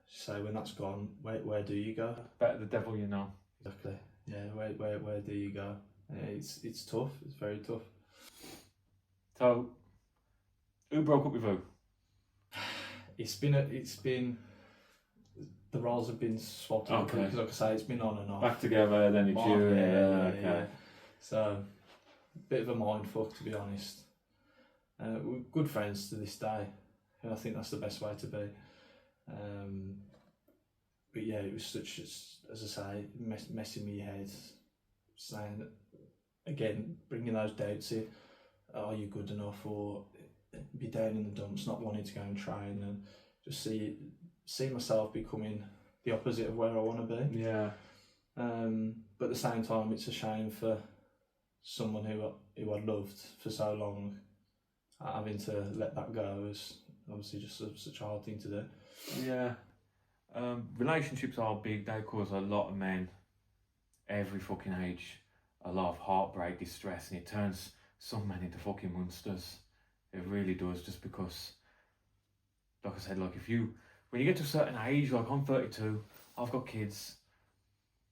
say when that's gone, where do you go? Better the devil you know. Exactly. Yeah, where do you go? It's tough. It's very tough. So, who broke up with who? It's been the roles have been swapped. Okay. Because like I say, it's been on and off. Back together, then it's you. Yeah. So, bit of a mindfuck, to be honest. We're good friends to this day, and I think that's the best way to be. But yeah, it was such, as I say, messing with your head, saying, again, bringing those doubts in, are you good enough, or be down in the dumps, not wanting to go and train, and just see myself becoming the opposite of where I want to be. Yeah. But at the same time, it's a shame for someone who I loved for so long, having to let that go is obviously just such a hard thing to do. Yeah. Relationships are big. They cause a lot of men, every fucking age, a lot of heartbreak, distress, and it turns some men into fucking monsters. It really does, just because, like I said, when you get to a certain age, like I'm 32, I've got kids.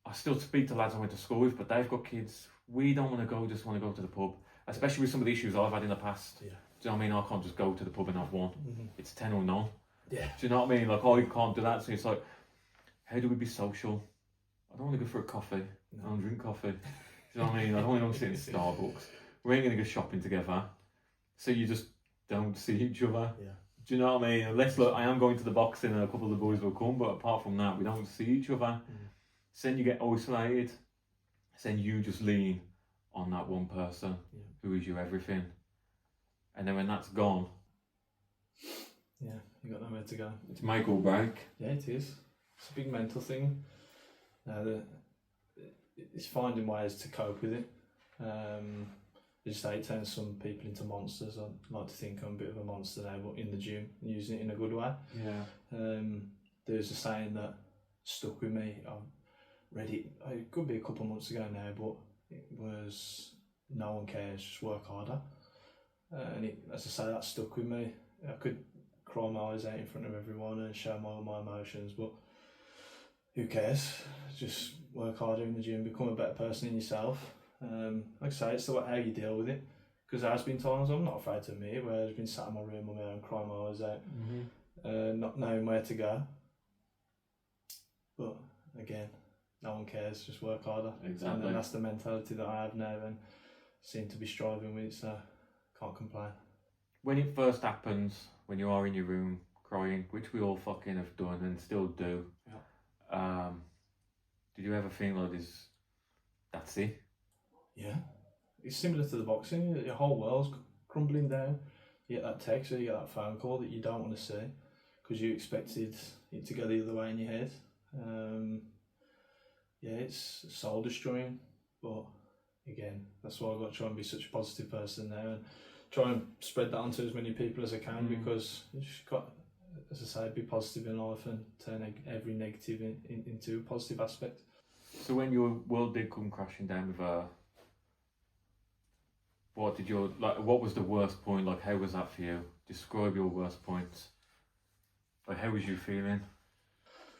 I still speak to lads I went to school with, but they've got kids. We don't want to just want to go to the pub, especially with some of the issues I've had in the past. Yeah. Do you know what I mean? I can't just go to the pub and have one. Mm-hmm. It's 10 or none. Yeah. Do you know what I mean? Like, I can't do that. So it's like, how do we be social? I don't want to go for a coffee. No. I don't drink coffee. Do you know what I mean? I don't want to go sit in Starbucks. We ain't going to go shopping together. So you just don't see each other. Yeah. Do you know what I mean? Unless, look, I am going to the boxing and a couple of the boys will come, but apart from that, we don't see each other. So then you get isolated. So then you just lean on that one person who is your everything. And then when that's gone, yeah, you got nowhere to go. it's make or break. Yeah, it is. It's a big mental thing. It's finding ways to cope with it. As you say, it turns some people into monsters. I like to think I'm a bit of a monster now, but in the gym, using it in a good way. Yeah. There's a saying that stuck with me. I read it, it could be a couple of months ago now, but it was, no one cares, just work harder. And as I say, that stuck with me. I could cry my eyes out in front of everyone and show all my emotions, but who cares? Just work harder in the gym, become a better person in yourself. Like I say, it's how you deal with it. Because there's been times I'm not afraid to admit it, where I've been sat in my room on my own, crying my eyes out, not knowing where to go. But again, no one cares, just work harder. Exactly. And that's the mentality that I have now and seem to be striving with, so can't complain. When it first happens, when you are in your room crying, which we all fucking have done and still do, did you ever think like this, that's it? Yeah. It's similar to the boxing, your whole world's crumbling down. You get that text or you get that phone call that you don't want to see because you expected it to go the other way in your head. Yeah, it's soul destroying, but again, that's why I've got to try and be such a positive person now and try and spread that onto as many people as I can because you just got, as I say, be positive in life and turn every negative into a positive aspect. So when your world did come crashing down with her, what was the worst point? Like, how was that for you? Describe your worst points. Like, how was you feeling?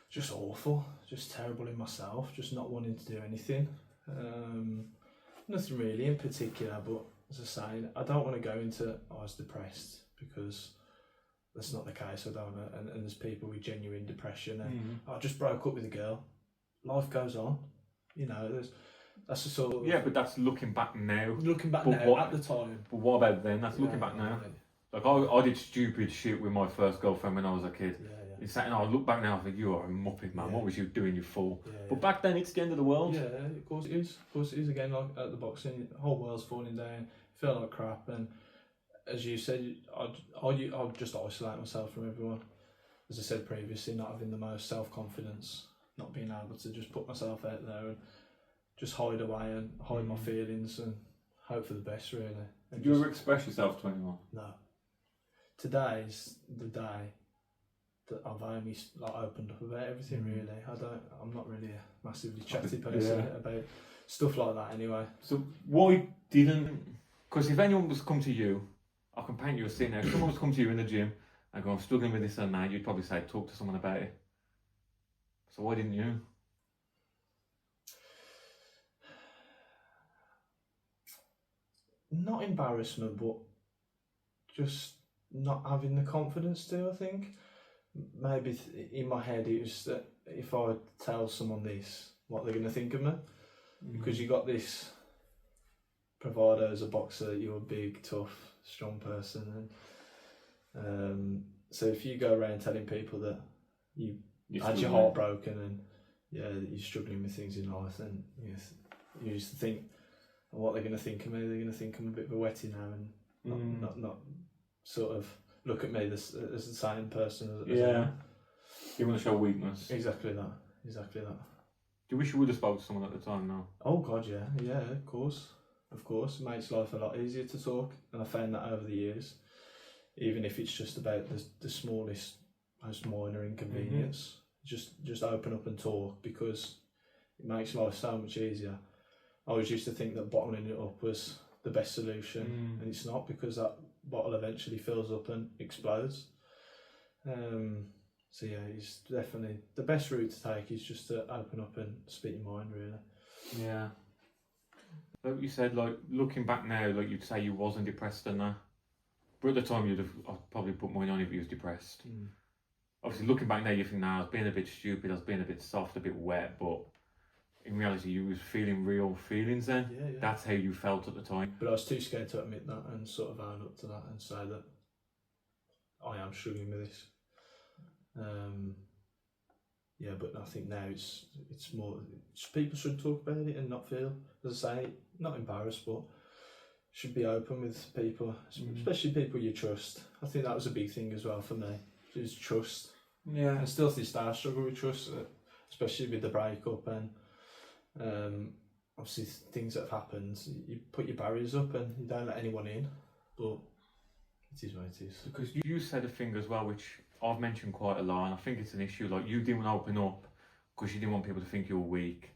Just awful, just terrible in myself, just not wanting to do anything. Nothing really in particular, but as I say, I don't want to go into I was depressed because that's not the case. I don't know, and there's people with genuine depression and I just broke up with a girl. Life goes on, you know. That's the sort of but that's looking back now. Looking back now, at the time. But what about then? That's looking back now. Right. Like I did stupid shit with my first girlfriend when I was a kid. Yeah. And I look back now, I think you are a muppet, man. Yeah. What was you doing, you fool? Yeah. But back then, it's the end of the world. Yeah, of course it is. Of course it is. Again, like at the boxing, the whole world's falling down. Feel like crap, and as you said, I'd just isolate myself from everyone. As I said previously, not having the most self-confidence, not being able to just put myself out there and just hide away and hide my feelings and hope for the best, really. And Did you ever express yourself to anyone? No. Today's the day that I've only opened up about everything. Really, I'm not really a massively chatty person about stuff like that. Anyway. So why didn't? Because if anyone was to come to you, I can paint you a scene now. If someone was to come to you in the gym and go, "I'm struggling with this and that," you'd probably say, "Talk to someone about it." So why didn't you? Not embarrassment, but just not having the confidence to. I think maybe in my head it was that if I tell someone this, what they're going to think of me, because you got this bravado as a boxer that you're a big, tough, strong person, and so if you go around telling people that you had your heart broken and that you're struggling with things in life, then you used to think, what they're going to think of me. They're going to think I'm a bit of a wetty now and not sort of look at me as the same person as You want to show weakness. Exactly that. Do you wish you would have spoken to someone at the time now? Oh God, yeah, of course. It makes life a lot easier to talk, and I found that over the years, even if it's just about the smallest, most minor inconvenience, just open up and talk, because it makes life so much easier. I always used to think that bottling it up was the best solution, and it's not, because that bottle eventually fills up and explodes. So yeah, it's definitely the best route to take is just to open up and speak your mind, really. Yeah. Like you said, like looking back now, like you'd say you wasn't depressed and that, but at the time I'd probably put money on if you was depressed. Obviously, looking back now, you think, I was being a bit stupid, I was being a bit soft, a bit wet, but in reality, you was feeling real feelings then. Yeah. That's how you felt at the time. But I was too scared to admit that and sort of own up to that and say that I am struggling with this. But I think now it's more, people should talk about it and not feel, as I say, not embarrassed, but should be open with people, especially people you trust. I think that was a big thing as well for me, is trust. Yeah. And still to this day I struggle with trust, especially with the breakup and obviously things that have happened. You put your barriers up and you don't let anyone in, but it is what it is. Because you said a thing as well, which I've mentioned quite a lot, and I think it's an issue. Like, you didn't open up because you didn't want people to think you're weak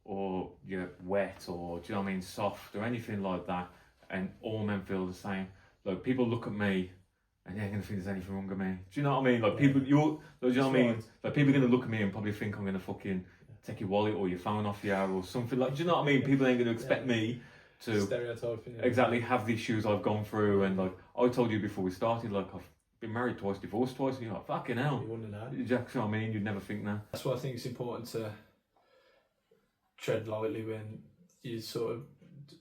or you're wet or, do you know what I mean, soft or anything like that. And all men feel the same. Like, people look at me and they're going to think there's anything wrong with me. Do you know what I mean? Like, people, do you know what I mean? Like, people are going to look at me and probably think I'm going to fucking take your wallet or your phone off you or something. Like, do you know what I mean? People ain't going to expect me to stereotyping. Exactly have the issues I've gone through. And like, I told you before we started, like, I've been married twice, divorced twice, and you're like, fucking hell. You wouldn't know. Do you know what I mean? You'd never think that. That's why I think it's important to tread lightly when you're sort of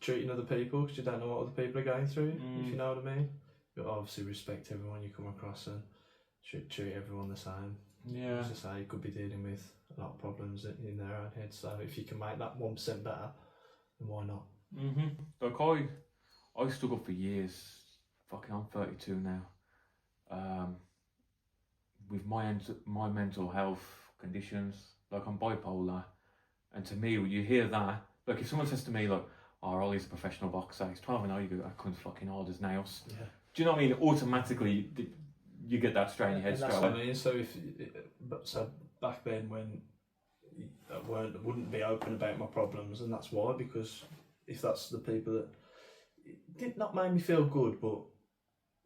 treating other people, because you don't know what other people are going through, if you know what I mean. But obviously respect everyone you come across and treat everyone the same. Yeah. As I say, you could be dealing with a lot of problems in their own head, so if you can make that 1% better, then why not? Like, I stood up for years I'm 32 now. With my mental health conditions, like I'm bipolar, and to me, when you hear that, like if someone says to me like, "Oh, Ollie's a professional boxer, he's 12 and 0," you go, "That cunt's fucking hard as nails." Yeah. Do you know what I mean? Automatically, you get that straight in your head straight That's away. what I mean. So back then when I wouldn't be open about my problems, and that's why, because if that's the people that it did not make me feel good, but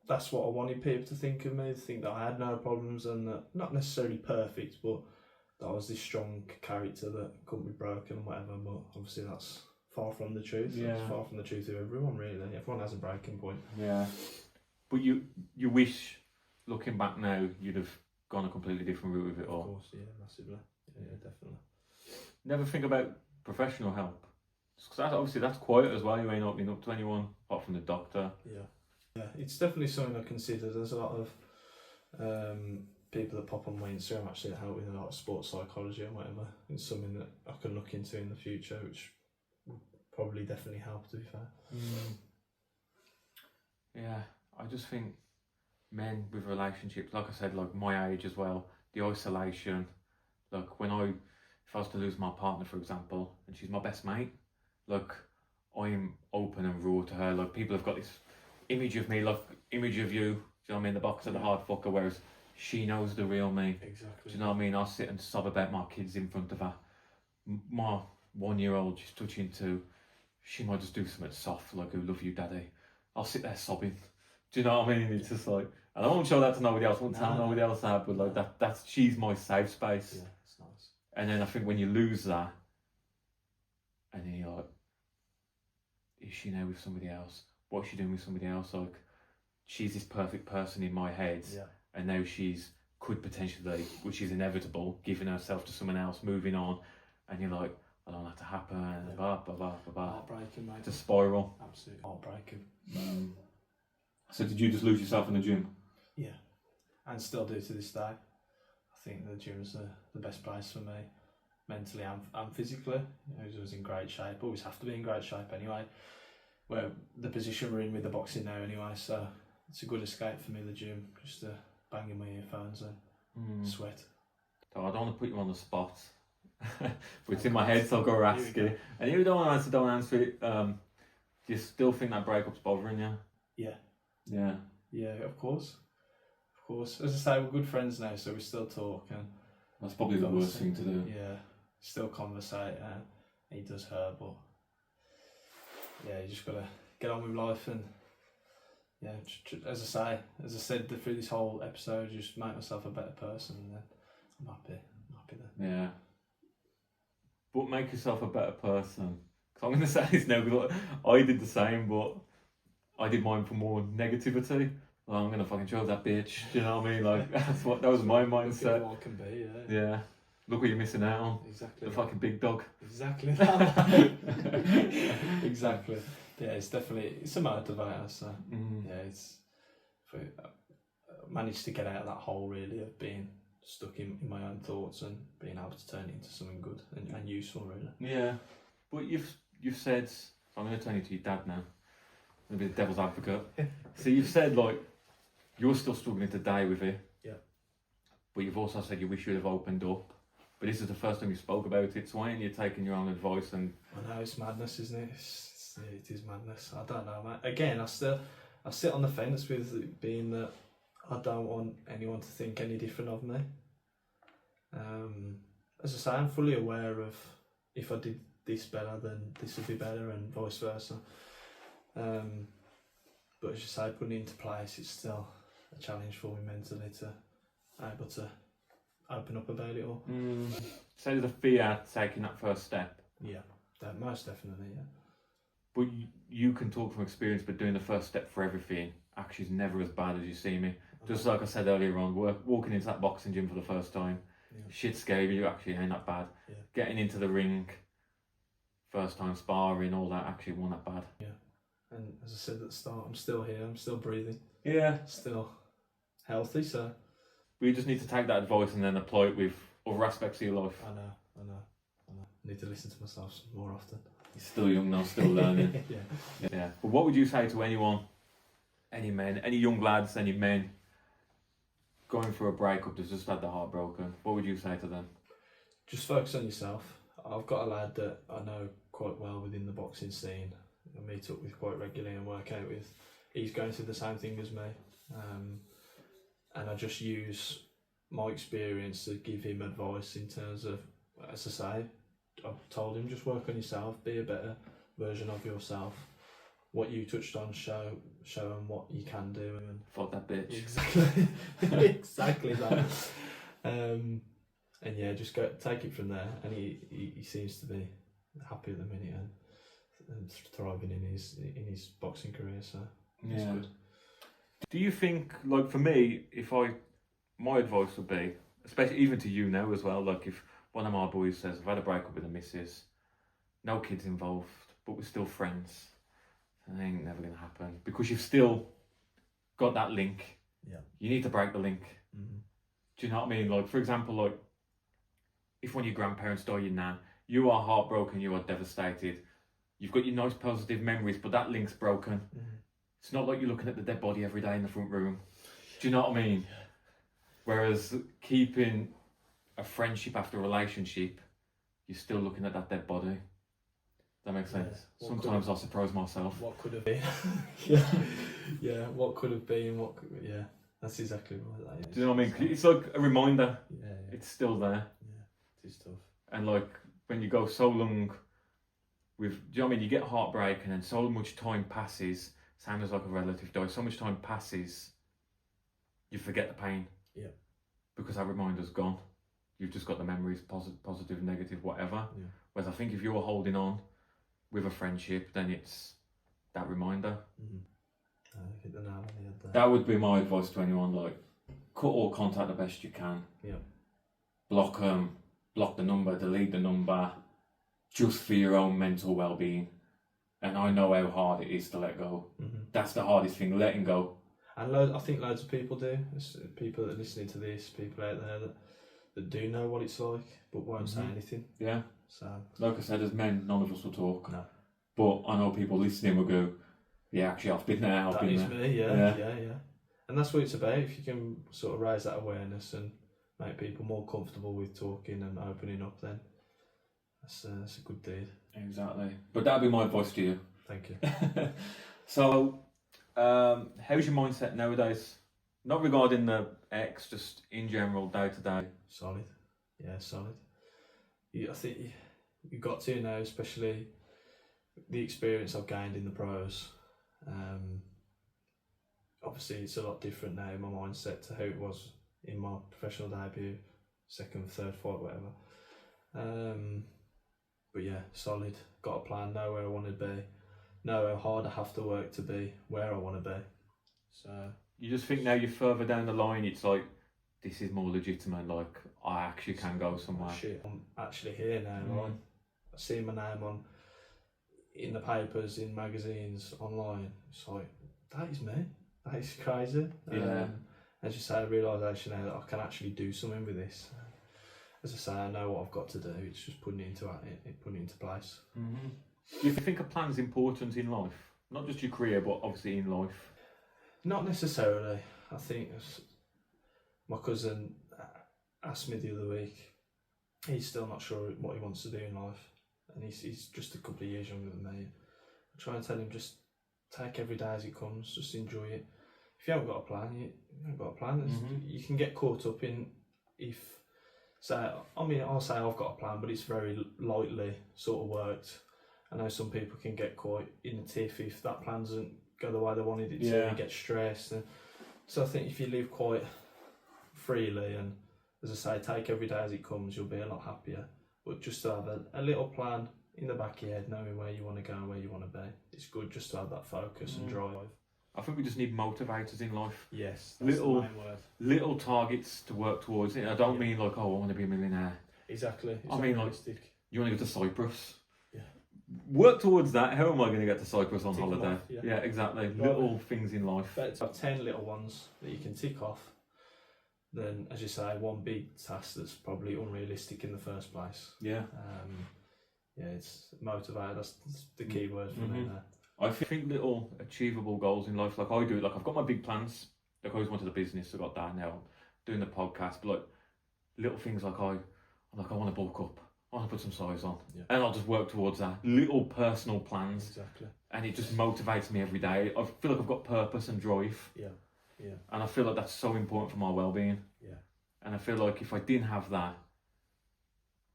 that's what I wanted people to think of me, to think that I had no problems and that not necessarily perfect, but that I was this strong character that couldn't be broken and whatever. But obviously that's far from the truth. Yeah. It's far from the truth of everyone, really. Everyone has a breaking point. Yeah. But you wish, looking back now, you'd have gone a completely different route with it all. Of course, yeah, massively. Yeah, definitely. Never think about professional help. Because obviously that's quiet as well. You ain't opening up to anyone apart from the doctor. Yeah, it's definitely something I consider. There's a lot of people that pop on my Instagram actually that help with a lot of sports psychology and whatever. It's something that I can look into in the future, which will probably definitely help, to be fair. Yeah, I just think men with relationships, like I said, like my age as well, the isolation. Like if I was to lose my partner, for example, and she's my best mate, like I'm open and raw to her. Like people have got this image of me, like image of you. Do you know what I mean? The boxer, the hard fucker. Whereas she knows the real me. Exactly. Do you know what I mean? I'll sit and sob about my kids in front of her. My 1-year-old, she's touching 2. She might just do something soft, like "I love you, daddy." I'll sit there sobbing. Do you know what I mean? It's just like, and I won't show that to nobody else. I won't tell nobody else that, but like that's she's my safe space. Yeah, it's nice. And then I think when you lose that, and then you're like, is she now with somebody else? What's she doing with somebody else? Like, she's this perfect person in my head, and now could potentially, which is inevitable, giving herself to someone else, moving on, and you're like, I don't want that to happen, and blah, blah, blah, blah, blah. Heartbreaking, mate. It's a spiral. Absolutely heartbreaking. So did you just lose yourself in the gym? Yeah, and still do to this day. I think the gym's the best place for me, mentally and physically. I was in great shape, always have to be in great shape anyway. Where the position we're in with the boxing now anyway, so it's a good escape for me, the gym, just to bang in my earphones and sweat. So I don't want to put you on the spot, but it's in my head, so I'll go ask you. And if you don't want to answer, don't answer it. Do you still think that breakup's bothering you? Yeah. Yeah. Yeah, of course. Of course. As I say, we're good friends now, so we still talk. And that's probably the worst thing to do. Yeah, still conversate. He does her, but yeah, you just gotta get on with life and yeah, as I said through this whole episode, just make myself a better person, and then I'm happy then. Yeah. But make yourself a better person. Because I'm going to say this now, because I did the same, but I did mine for more negativity. Like, I'm going to fucking show that bitch. Do you know what I mean? Like, that was my mindset. Look at what can be, yeah. Yeah. Look what you're missing out on. Exactly. The fucking big dog. Exactly that. Exactly. Yeah, it's definitely, it's a motivator, so yeah, I managed to get out of that hole really of being stuck in my own thoughts and being able to turn it into something good and useful really. Yeah. But you've said, so I'm going to turn you to your dad now. I'm going to be the devil's advocate. So you've said like, you're still struggling today with it. Yeah. But you've also said you wish you'd have opened up. But this is the first time you spoke about it, so why aren't you taking your own advice and... I know, it's madness, isn't it? It is madness. I don't know, mate. Again, I sit on the fence with it being that I don't want anyone to think any different of me. As I say, I'm fully aware of if I did this better, then this would be better, and vice versa. But as you say, putting it into place, it's still a challenge for me mentally to able to open up about it all. So there's a fear taking that first step. Yeah, most definitely, yeah. But you can talk from experience, but doing the first step for everything actually is never as bad as you see me. Just like I said earlier on, walking into that boxing gym for the first time, shit's scary, you actually ain't that bad. Yeah. Getting into the ring, first time sparring, all that actually wasn't that bad. Yeah, and as I said at the start, I'm still here, I'm still breathing. Yeah. Still healthy, so... We just need to take that advice and then apply it with other aspects of your life. I know. I need to listen to myself more often. You're still young now, still learning. Yeah. But what would you say to anyone any young lads, any men going through a breakup that's just had their heart broken, what would you say to them? Just focus on yourself. I've got a lad that I know quite well within the boxing scene. I meet up with quite regularly and work out with. He's going through the same thing as me, and I just use my experience to give him advice in terms of, as I say, I've told him just work on yourself, be a better version of yourself. What you touched on, show him what you can do. And Fuck that bitch. exactly, exactly that. And yeah, just go take it from there. And he seems to be happy at the minute and thriving in his boxing career. So it's good. Do you think, like for me, my advice would be, especially even to you now as well, like if one of my boys says, I've had a breakup with the missus, no kids involved, but we're still friends, it ain't never going to happen. Because you've still got that link. Yeah. You need to break the link. Mm-hmm. Do you know what I mean? Like, for example, like, if one of your grandparents die, your nan, you are heartbroken, you are devastated. You've got your nice positive memories, but that link's broken. Mm-hmm. It's not like you're looking at the dead body every day in the front room. Do you know what I mean? Yeah. Whereas keeping a friendship after a relationship, you're still looking at that dead body. That makes sense. Yeah. Sometimes I surprise myself. What could have been? yeah. What could have been? Yeah. That's exactly right. That is. Do you know what I mean? It's like a reminder. Yeah. It's still there. Yeah. It is tough. And like when you go so long with, do you know what I mean? You get heartbreak and then so much time passes. Same as like a relative dies. So much time passes, you forget the pain. Yeah. Because that reminder's gone. You've just got the memories, positive, negative, whatever. Yeah. Whereas I think if you're holding on with a friendship, then it's that reminder. Mm-hmm. I hit the nail on the head there. That would be my advice to anyone. Like, cut all contact the best you can. Yeah. Block them. Block the number. Delete the number. Just for your own mental well-being. And I know how hard it is to let go. Mm-hmm. That's the hardest thing, letting go. And I think loads of people do. There's people that are listening to this, people out there that do know what it's like, but won't say anything. Yeah. So, like I said, as men, none of us will talk. No. But I know people listening will go, yeah, actually, I've been there. That is me, yeah. And that's what it's about. If you can sort of raise that awareness and make people more comfortable with talking and opening up, then that's a good deed. Exactly. But that'd be my advice to you. Thank you. So, how's your mindset nowadays? Not regarding the ex, just in general, day to day. Solid. Yeah, solid. I think you got to now, especially the experience I've gained in the pros. Obviously, it's a lot different now in my mindset to how it was in my professional debut, second, third fight, whatever. But yeah, solid. Got a plan, know where I want to be, know how hard I have to work to be where I want to be. So you just think now you're further down the line, it's like, this is more legitimate, like, I actually can go somewhere. Shit, I'm actually here now, right? I see my name in the papers, in magazines, online. It's like, that is me. That is crazy. Yeah. As you say, a realisation now that I can actually do something with this. As I say, I know what I've got to do. It's just putting it into place. Mm-hmm. Do you think a plan's important in life? Not just your career, but obviously in life. Not necessarily. I think my cousin asked me the other week. He's still not sure what he wants to do in life, and he's just a couple of years younger than me. I try and tell him, just take every day as it comes. Just enjoy it. If you haven't got a plan, you haven't got a plan. You can get caught up in I'll say I've got a plan, but it's very lightly sort of worked. I know some people can get quite in the tiff if that plan doesn't go the way they wanted it to, and get stressed. And so I think if you live quite freely and, as I say, take every day as it comes, you'll be a lot happier. But just to have a little plan in the back of your head, knowing where you want to go and where you want to be, it's good just to have that focus and drive. I think we just need motivators in life. Yes, that's the main word. Little targets to work towards. I don't mean like, oh, I want to be a millionaire. Exactly. It's I mean, realistic. like, you want to go to Cyprus? Yeah. Work towards that. How am I going to get to Cyprus on Tick them holiday? off, yeah. Yeah, exactly. Little things in life. Better to have 10 little ones that you can tick off than, as you say, one big task that's probably unrealistic in the first place. Yeah. Yeah, it's motivated. That's the key word for me there. I think little achievable goals in life, like I do, like I've got my big plans. Like I always wanted a business, I got that now. I'm doing the podcast, but like little things like I want to bulk up, I want to put some size on, and I'll just work towards that. Little personal plans, Exactly. and it just motivates me every day. I feel like I've got purpose and drive. Yeah. And I feel like that's so important for my well-being. Yeah. And I feel like if I didn't have that,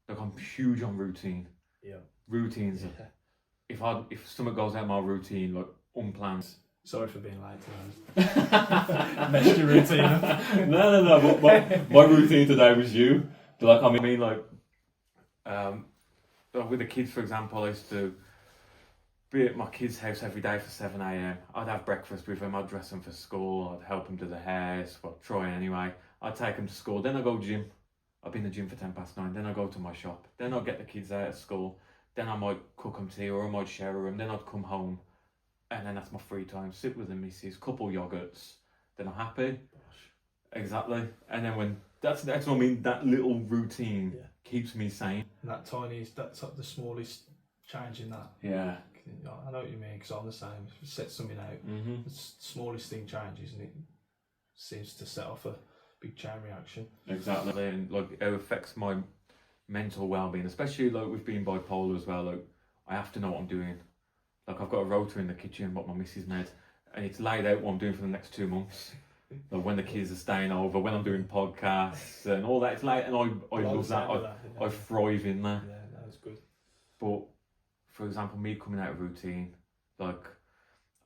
like I'm huge on routine. Yeah. Routines. Yeah. If something goes out of my routine, like unplanned. Sorry for being late today. Messed your routine up. No. But my routine today was you. Like I mean, like with the kids, for example, I used to be at my kids' house every day for 7 a.m. I'd have breakfast with them, I'd dress them for school, I'd help them do the hair, well, try anyway. I'd take them to school, then I'd go gym. I'd be in the gym for 9:10, then I'd go to my shop, then I'd get the kids out of school, then I might cook them tea or I might shower them, then I'd come home, and then that's my free time, sit with the missus, couple yogurts, then I'm happy. Exactly. And then when, that's what I mean, that little routine keeps me sane. And that's like the smallest change in that. Yeah. I know what you mean, because I'm the same. If you set something out, the smallest thing changes and it seems to set off a big chain reaction. Exactly, and like it affects my mental well-being, especially like with being bipolar as well. Like I have to know what I'm doing. Like I've got a rota in the kitchen, what my missus made, and it's laid out what I'm doing for the next 2 months. Like when the kids are staying over, when I'm doing podcasts and all that, it's late, and I love that. I thrive in that. Yeah, that's good. But for example, me coming out of routine, like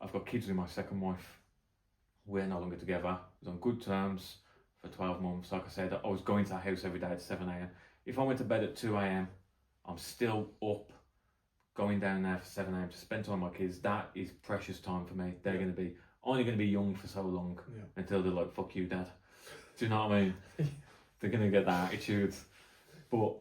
I've got kids with my second wife. We're no longer together. I was on good terms for 12 months. Like I said, I was going to her house every day at 7 a.m. If I went to bed at 2 a.m, I'm still up, going down there for 7 a.m. to spend time with my kids. That is precious time for me. They're going to be only going to be young for so long until they're like, fuck you, dad. Do you know what I mean? They're going to get that attitude. But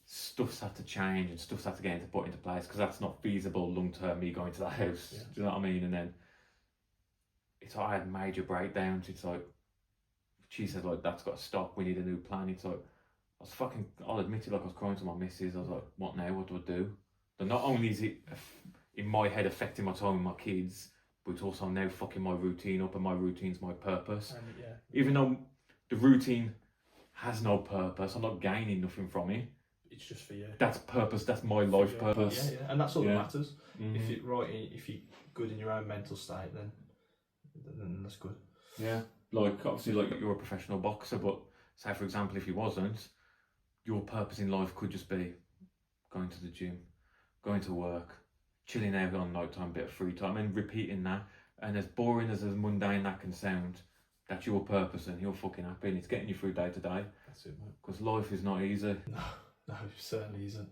stuff's had to change and stuff's had to get put into place, because that's not feasible long term, me going to that house. Do you know what I mean? And then it's like I had major breakdowns. It's like she said, like, that's got to stop, we need a new plan. It's like I'll admit it, like I was crying to my missus. I was like, what now? What do I do? But not only is it in my head affecting my time with my kids, but it's also now fucking my routine up, and my routine's my purpose. Even though the routine has no purpose, I'm not gaining nothing from it. It's just for you. That's purpose. That's my life purpose. Yeah, and that's all that matters. If you're good in your own mental state, then that's good. Yeah, like obviously, like you're a professional boxer, but say for example, if you wasn't, your purpose in life could just be going to the gym, going to work, chilling out on night time, bit of free time, and repeating that. And as boring as mundane that can sound, that's your purpose, and you're fucking happy, and it's getting you through day to day. That's it, mate. Because life is not easy. No, it certainly isn't.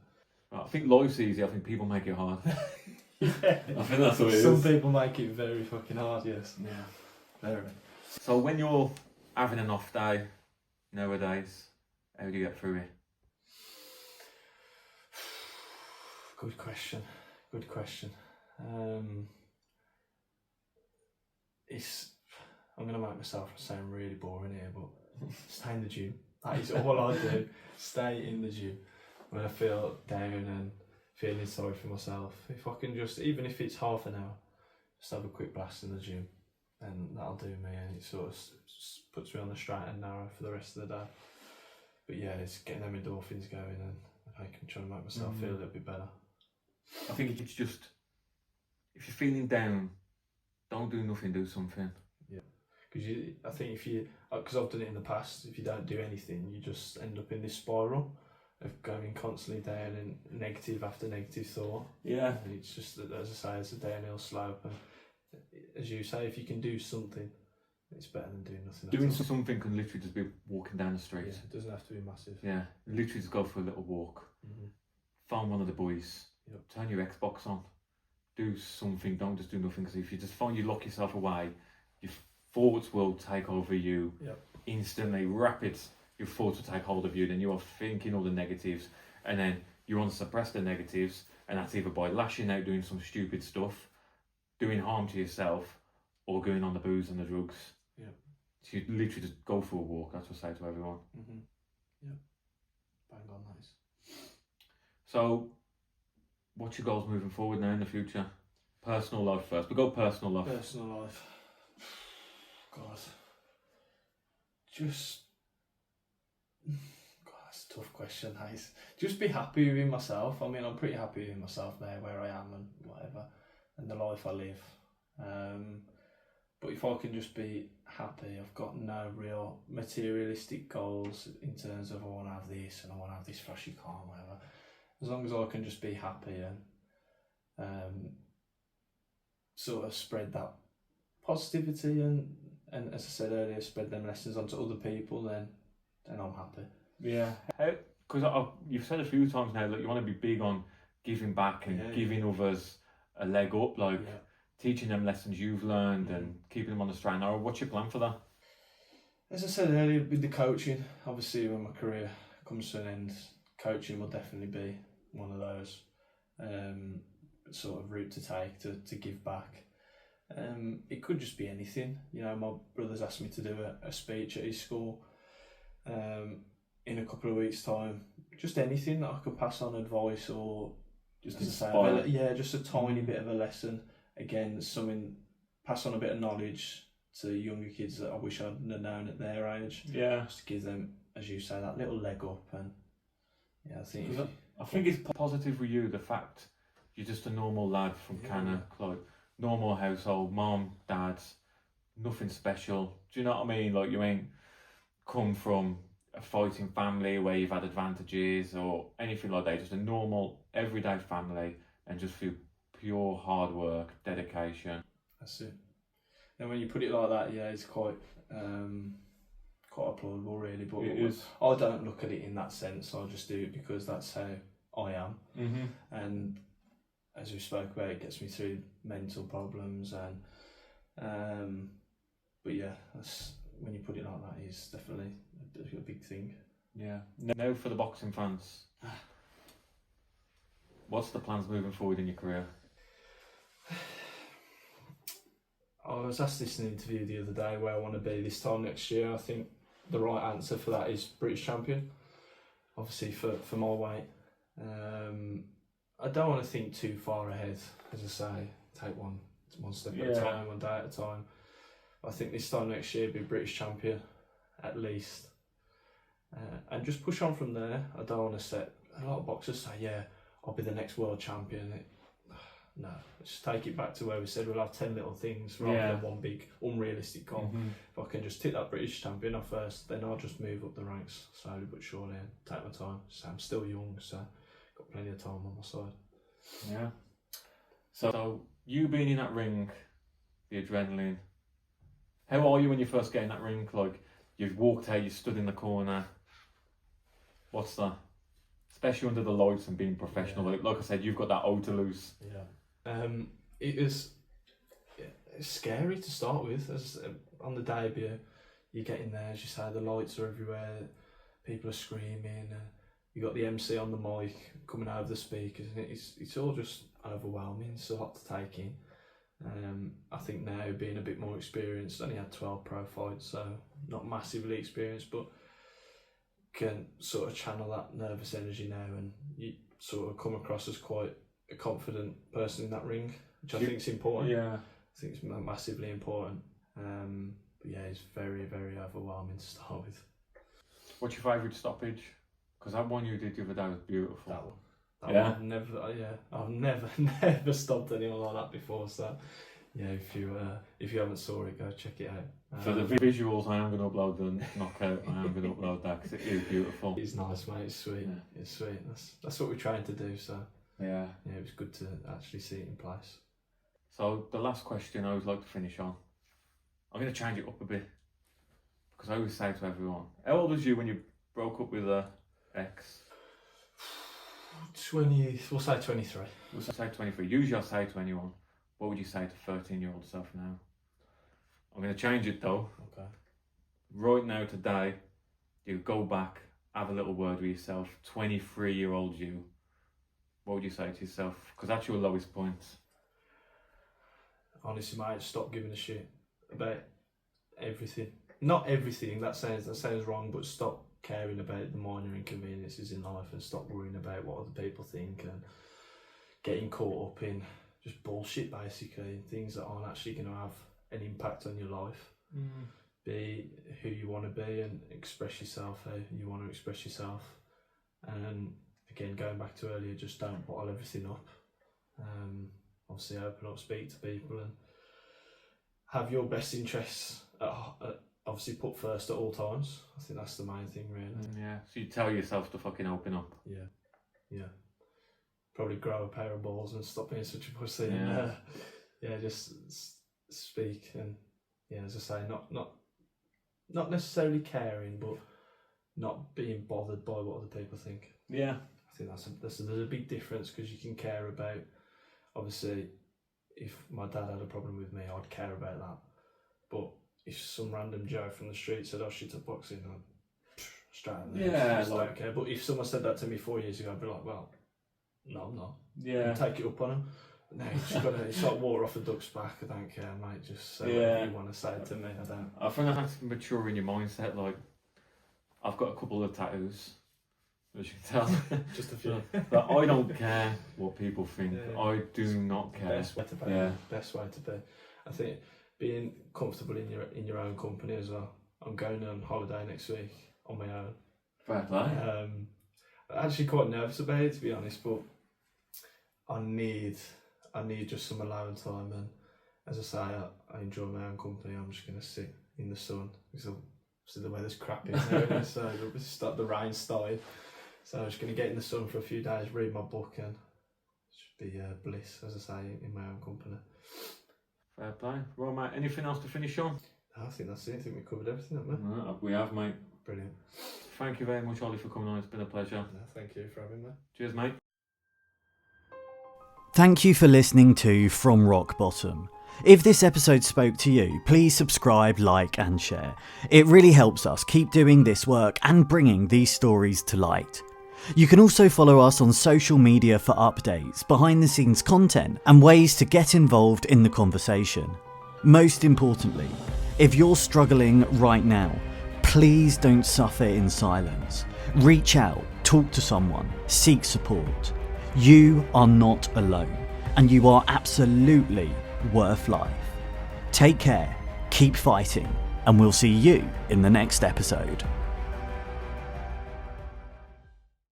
I think life's easy. I think people make it hard. I think that's what it is. Some people make it very fucking hard, yes. Yeah. Very. So when you're having an off day nowadays, how do you get through it? Good question. I'm going to make myself sound really boring here, but stay in the gym. That is all I do. Stay in the gym. When I feel down and feeling sorry for myself, if I can just, even if it's half an hour, just have a quick blast in the gym, and that'll do me, and it sort of puts me on the straight and narrow for the rest of the day. But yeah, it's getting them endorphins going, and I can try and make myself feel a little bit better. I think it's just, if you're feeling down, don't do nothing, do something. Yeah, because I've done it in the past, if you don't do anything, you just end up in this spiral of going constantly down and negative after negative thought. Yeah. And it's just, as I say, it's a downhill slope, and as you say, if you can do something, it's better than doing nothing. Doing something can literally just be walking down the street. Yeah, it doesn't have to be massive. Yeah, literally just go for a little walk. Phone one of the boys. Turn your Xbox on. Do something. Don't just do nothing. Because if you just find you lock yourself away, your thoughts will take over you instantly. Rapid. Your thoughts will take hold of you. Then you are thinking all the negatives, and then you want to suppress the negatives, and that's either by lashing out, doing some stupid stuff, doing harm to yourself, or going on the booze and the drugs. Yeah. So you literally just go for a walk. That's what I say to everyone. Yeah. Bang on, nice. So, what's your goals moving forward now in the future? Personal life first. We go personal life. Personal life. God. Just. God, that's a tough question, that is. Just be happy with myself. I mean, I'm pretty happy with myself now, where I am and whatever, and the life I live. But if I can just be happy, I've got no real materialistic goals in terms of I want to have this and I want to have this flashy car and whatever. As long as I can just be happy and sort of spread that positivity and as I said earlier, spread them lessons onto other people, then I'm happy. Yeah, because you've said a few times now that you want to be big on giving back and giving others a leg up, like teaching them lessons you've learned and keeping them on the straight and narrow. What's your plan for that? As I said earlier, with the coaching, obviously when my career comes to an end, coaching will definitely be one of those sort of route to take to give back. It could just be anything. You know, my brother's asked me to do a speech at his school in a couple of weeks' time. Just anything that I could pass on advice or just to say, just a tiny bit of a lesson. Again, something, pass on a bit of knowledge to younger kids that I wish I'd have known at their age. Yeah. Just to give them, as you say, that little leg up. And yeah, I think it's positive with you, the fact you're just a normal lad from Cannock, like normal household, mom, dad, nothing special. Do you know what I mean? Like, you ain't come from a fighting family where you've had advantages or anything like that. Just a normal, everyday family, and just through pure hard work, dedication. That's it. And when you put it like that, it's quite applaudable, really. But it is. I don't look at it in that sense. I just do it because that's how I am. Mm-hmm. And as we spoke about, it gets me through mental problems and but yeah, that's, when you put it like that, it's definitely a big thing. Yeah. Now for the boxing fans, what's the plans moving forward in your career? I was asked this in an interview the other day where I want to be this time next year. I think the right answer for that is British champion, obviously for my weight. I don't want to think too far ahead, as I say, take one step at a time, one day at a time. I think this time next year be British champion, at least. And just push on from there. I don't want to set, a lot of boxers say, I'll be the next world champion. No, just take it back to where we said we'll have 10 little things rather than one big unrealistic goal. Mm-hmm. If I can just tick that British champion off first, then I'll just move up the ranks slowly but surely and take my time. So I'm still young, so got plenty of time on my side. Yeah. So you being in that ring, the adrenaline, how are you when you first get in that ring? Like, you've walked out, you stood in the corner. What's that? Especially under the lights and being professional. Like I said, you've got that eye to lose. Yeah. It's scary to start with. As on the debut, you get in there, as you say, the lights are everywhere, people are screaming, you got the MC on the mic coming out of the speakers, and it's all just overwhelming. It's a lot to take in. I think now, being a bit more experienced, only had 12 pro fights, so not massively experienced, but can sort of channel that nervous energy now, and you sort of come across as quite a confident person in that ring, which I think is important. Yeah, I think it's massively important. But yeah, it's very, very overwhelming to start with. What's your favourite stoppage? Because that one you did the other day was beautiful. That one. I've never stopped anyone like that before. So yeah, if you haven't saw it, go check it out. For the visuals, I am going to upload the knockout. I am going to upload that because it is beautiful. It's nice, mate. It's sweet. Yeah. It's sweet. That's what we're trying to do. So yeah, it was good to actually see it in place. So the last question I always like to finish on, I'm going to change it up a bit because I always say to everyone, how old was you when you broke up with a ex? 20. We'll say 23. We'll say 23. Usually I say to anyone, what would you say to 13-year-old self now? I'm going to change it though. Okay. Right now, today, you go back, have a little word with yourself. 23-year-old you, what would you say to yourself? Because that's your lowest point. Honestly, mate, stop giving a shit about everything. Not everything. That sounds wrong, but stop caring about the minor inconveniences in life and stop worrying about what other people think and getting caught up in just bullshit basically, things that aren't actually going to have an impact on your life. Be who you want to be and express yourself how you want to express yourself. And again, going back to earlier, just don't bottle everything up. Obviously open up, speak to people, and have your best interests obviously put first at all times. I think that's the main thing, really. Yeah, so you tell yourself to fucking open up. Yeah. Probably grow a pair of balls and stop being such a pussy. Yeah. And just speak, and as I say, not necessarily caring, but not being bothered by what other people think. Yeah, I think there's a big difference, because you can care about, obviously, if my dad had a problem with me, I'd care about that. But if some random Joe from the street said, "Oh, shit at boxing," I'd straight out there. Yeah, I don't care. But if someone said that to me 4 years ago, I'd be like, "Well, no, I'm not." Yeah. And take it up on them. No, it's like water off a duck's back. I don't care, mate. Just say whatever you want to say to me. I don't. I think I have to mature in your mindset. Like, I've got a couple of tattoos, as you can tell. Just a few. But I don't care what people think. Yeah. I do not care. Best way to be. Yeah. Best way to be. I think being comfortable in your own company as well. I'm going on holiday next week on my own. Fair play. I'm actually quite nervous about it, to be honest, but I need just some alone time, and as I say, I enjoy my own company. I'm just going to sit in the sun, because obviously the weather's crap in there, so the rain's started, so I'm just going to get in the sun for a few days, read my book, and it should be bliss, as I say, in my own company. Fair play. Right, mate, anything else to finish on? I think that's it. I think we covered everything, haven't we? We have, mate. Brilliant. Thank you very much, Ollie, for coming on. It's been a pleasure. No, thank you for having me. Cheers, mate. Thank you for listening to From Rock Bottom. If this episode spoke to you, please subscribe, like and share. It really helps us keep doing this work and bringing these stories to light. You can also follow us on social media for updates, behind the scenes content and ways to get involved in the conversation. Most importantly, if you're struggling right now, please don't suffer in silence. Reach out, talk to someone, seek support. You are not alone, and you are absolutely worth life. Take care, keep fighting, and we'll see you in the next episode.